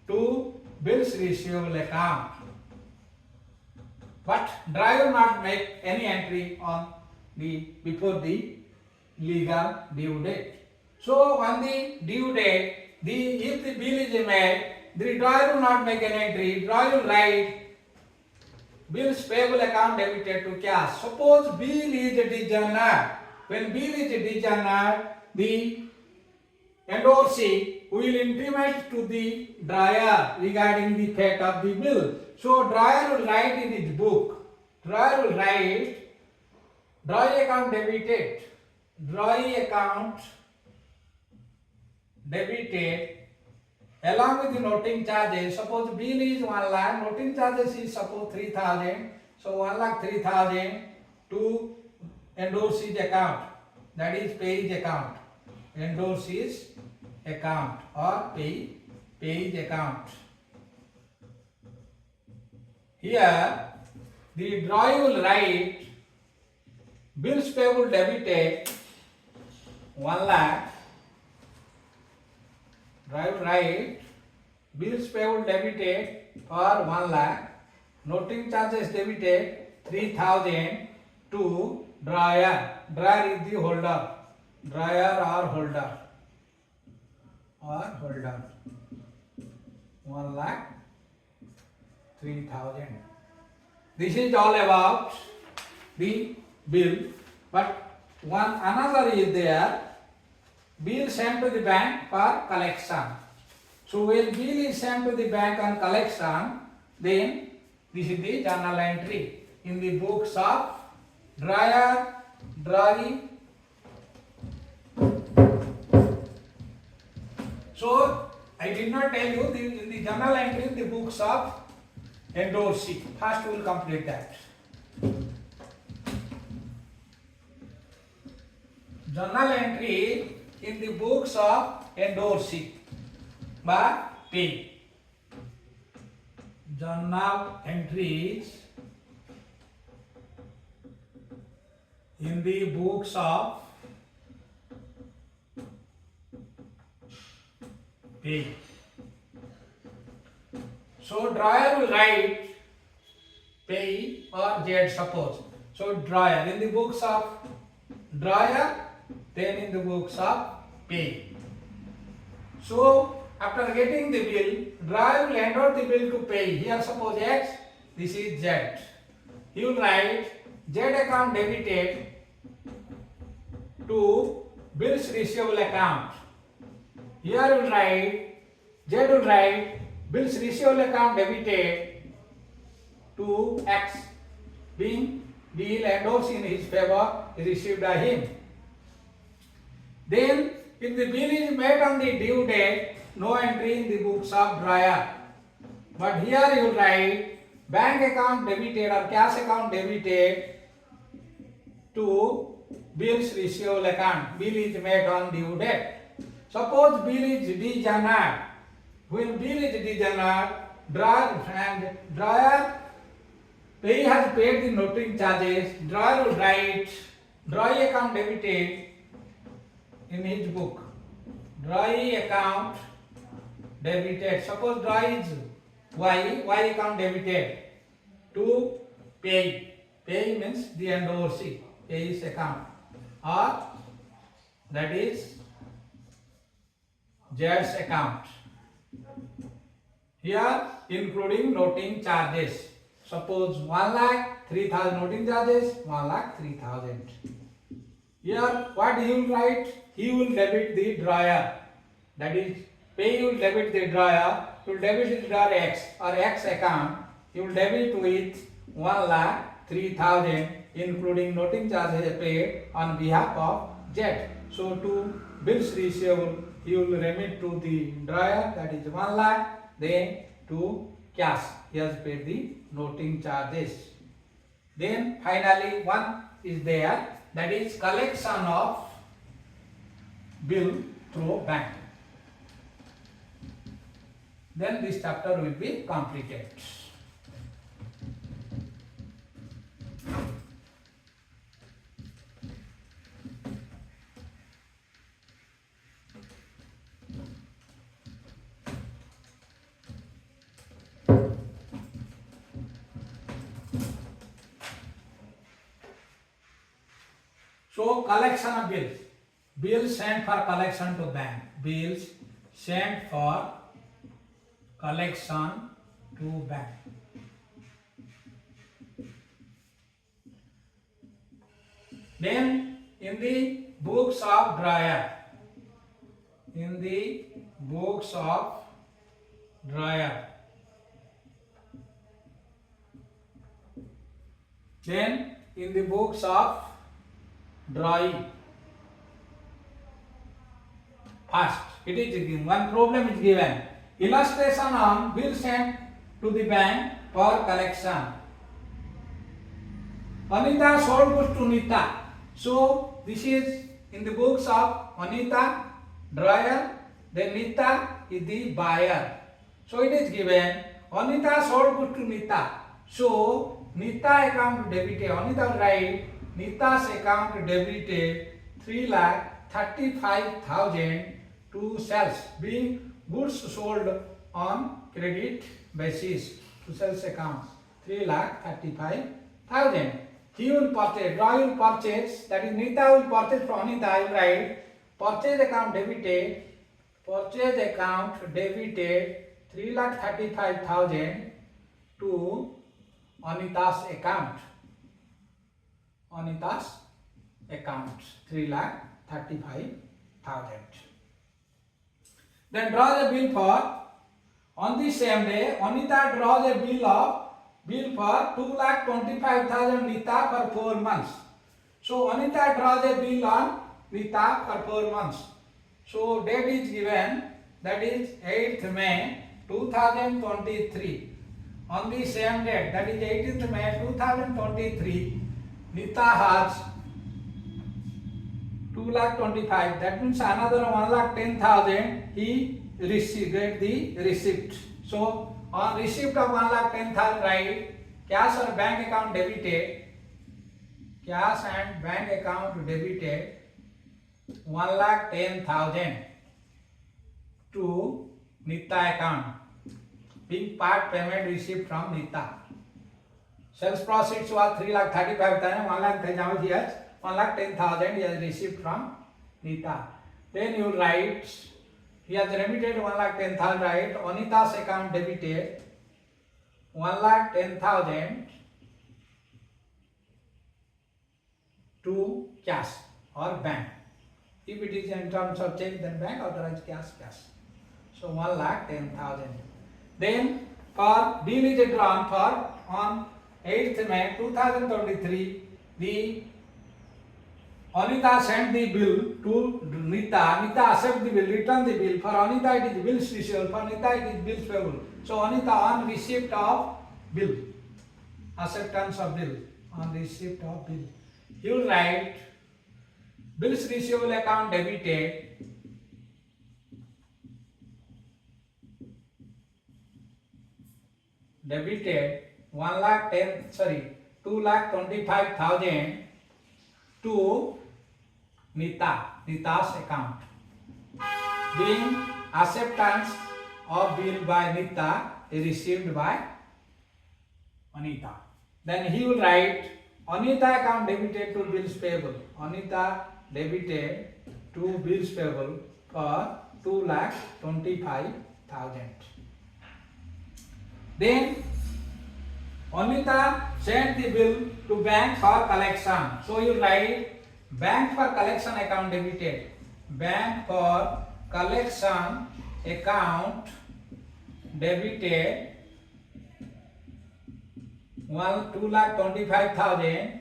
to bills receivable account. But dryer will not make any entry on before the legal due date. So on the due date, if the bill is made, the dryer will not make an entry. Dryer will write bills payable account debited to cash. Suppose bill is dishonored. When bill is dishonored, the endorsee will intimate to the dryer regarding the fate of the bill. So dryer will write in his book. Dryer will write drawing account debited. Drawing account debited along with the noting charges. Suppose bill is 1 lakh, noting charges is suppose 3,000. So 1 lakh 3,000 to endorsee's account. That is pay's account. Endorsee's account or pay's account. Here the drawing will write bills payable debited 1 lakh. Drawing will write bills payable debited for 1 lakh. Noting charges debited 3,000 to dryer. Dryer is the holder. Dryer or holder. 1 lakh 3,000. This is all about the bill. But another is there. Bill sent to the bank for collection. So when bill is sent to the bank on collection, then this is the journal entry in the books of dryer, drawing. So I did not tell you in the journal entry in the books of endorsee. First we will complete that. Journal entry in the books of endorsee by P. Journal entries in the books of P. So dryer will write pay or Z suppose. So dryer in the books of dryer, then in the books of pay. So after getting the bill, dryer will enter the bill to pay. Here suppose X, this is Z. He will write Z account debited to bills receivable account. Here will write Z will write bills receivable account debited to X, being bill endorsed in his favor is received by him. Then if the bill is made on the due date, no entry in the books of dryer. But here you write bank account debited or cash account debited to bills receivable account. Bill is made on due date. Suppose bill is dishonored. When bill is dishonored, dryer pay has paid the noting charges. Dryer will write drawing account debited in his book. Drawing account debited. Suppose drawing is Y account debited to pay. Pay means the endorsee, pay's account, or that is Z's account. Here including noting charges. Suppose 1 lakh 3,000 noting charges, 1 lakh 3,000. Here what he will write? He will debit the dryer. That is pay will debit the dryer. He will debit the dryer X or X account. He will debit with 1 lakh 3,000 including noting charges paid on behalf of Z. So to bills receivable he will remit to the drawer, that is 1 lakh, then to cash. He has paid the noting charges. Then finally one is there, that is collection of bill through bank. Then this chapter will be completed. So collection of bills. Bills sent for collection to bank. Bills sent for collection to bank. Then in the books of drawer. In the books of drawer. Then in the books of drawing. First, it is given. One problem is given. Illustration on bill sent to the bank for collection. Anita sold goods to Nita. So this is in the books of Anita, drawer. Then Nita is the buyer. So it is given. Anita sold goods to Nita. So Nita account debited. Anita will write Nita's account debited 3,35,000 to sales, being goods sold on credit basis to sales accounts 3,35,000. He will purchase, drawer will purchase, that is Nita will purchase from Anita. I will write purchase account debited 3,35,000 to Anita's account. Anita's account 3,35,000. Then draw the bill for, on the same day, Anita draws a bill for 2,25,000 Nita for 4 months. So Anita draws a bill on Nita for 4 months. So date is given, that is 8th May 2023. On the same date, that is 18th May 2023, Nita has 2,25,000. That means another 1,10,000 he get the receipt. So on receipt of 1,10,000, write cash or bank account debited. Cash and bank account debited 1,10,000 to Nita account, being part payment received from Nita. Sales proceeds was 3,35,000. 1,10,000 he has. 1,10,000 he has received from Nita. Then you write, he has remitted 1,10,000. Write Anita's account debited 1,10,000 to cash or bank. If it is in terms of check, then bank, otherwise cash. So 1,10,000. Then for bill is drawn for on 8th May 2023, the Anita sent the bill to Nita. Nita accept the bill, return the bill. For Anita it is bills receivable, for Nita it is bills payable. So Anita on receipt of bill, acceptance of bill, on receipt of bill, you write bills receivable account debited 2,25,000 to Nita's account, being acceptance of bill by Nita is received by Anita. Then he will write Anita account debited to bills payable. Anita debited to bills payable for 2,25,000. Then Anita sent the bill to bank for collection. So you write bank for collection account debited. Bank for collection account debited 2,25,000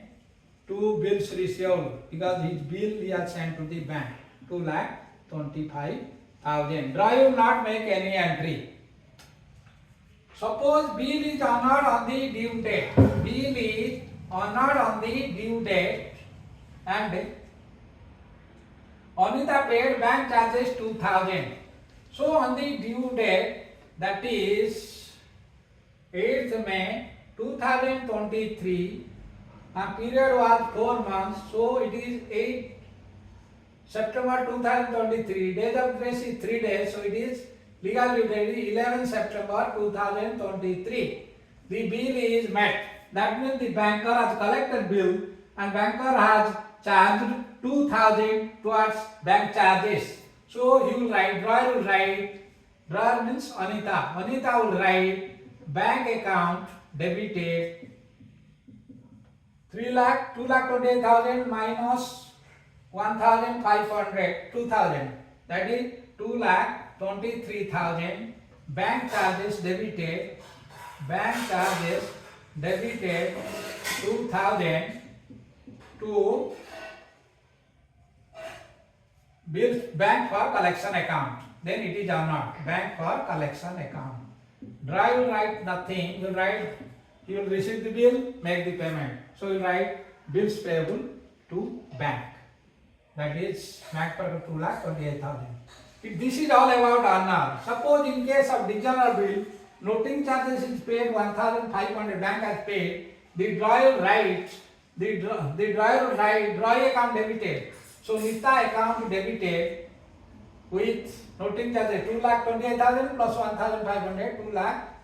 to bills receivable, because his bill he has sent to the bank 2,25,000. thousand. Drawer will not make any entry. Suppose bill is honored on the due date. Bill is honored on the due date and Anita paid bank charges 2000. So on the due date, that is 8th May 2023, and period was 4 months, so it is 8 September 2023. Days of grace is 3 days, so it is legal due date 11 September 2023. The bill is met. That means the banker has collected bill and banker has charged 2000 towards bank charges. So he will write, drawer means Anita. Anita will write bank account debited 2,28,000 minus 1,500, 2,000. That is 2,23,000. Bank charges debited. Bank charges debited 2,000 to bills bank for collection account. Then it is honored. Bank for collection account. Drawer will write nothing. Will write he will receive the bill, make the payment. So he will write bills payable to bank. That is bank for 2,28,000. This is all about honor. Suppose in case of dishonour bill, noting charges is paid 1,500. Bank has paid. The drawer writes. The drawer write drawer account debited. So Nita account debited with noting charges 2,28,000 plus 1,500,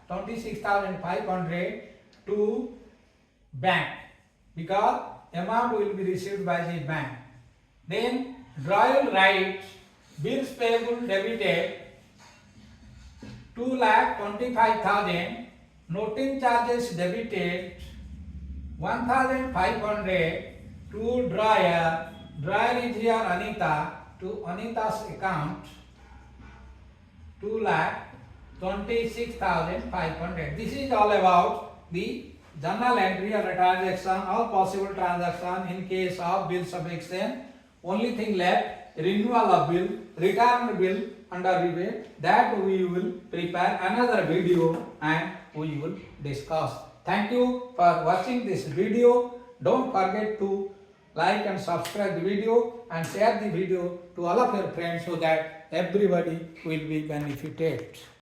2,26,500 to bank, because amount will be received by the bank. Then drawer writes bills payable debited 2,25,000, noting charges debited 1,500 to drawer. Drawer is here Anita, to Anita's account 2,26,500. This is all about the journal entry or a transaction, all possible transaction in case of bills of exchange. Only thing left, renewal of bill, return bill under rebate, that we will prepare another video and we will discuss. Thank you for watching this video. Don't forget to like and subscribe the video and share the video to all of your friends so that everybody will be benefited.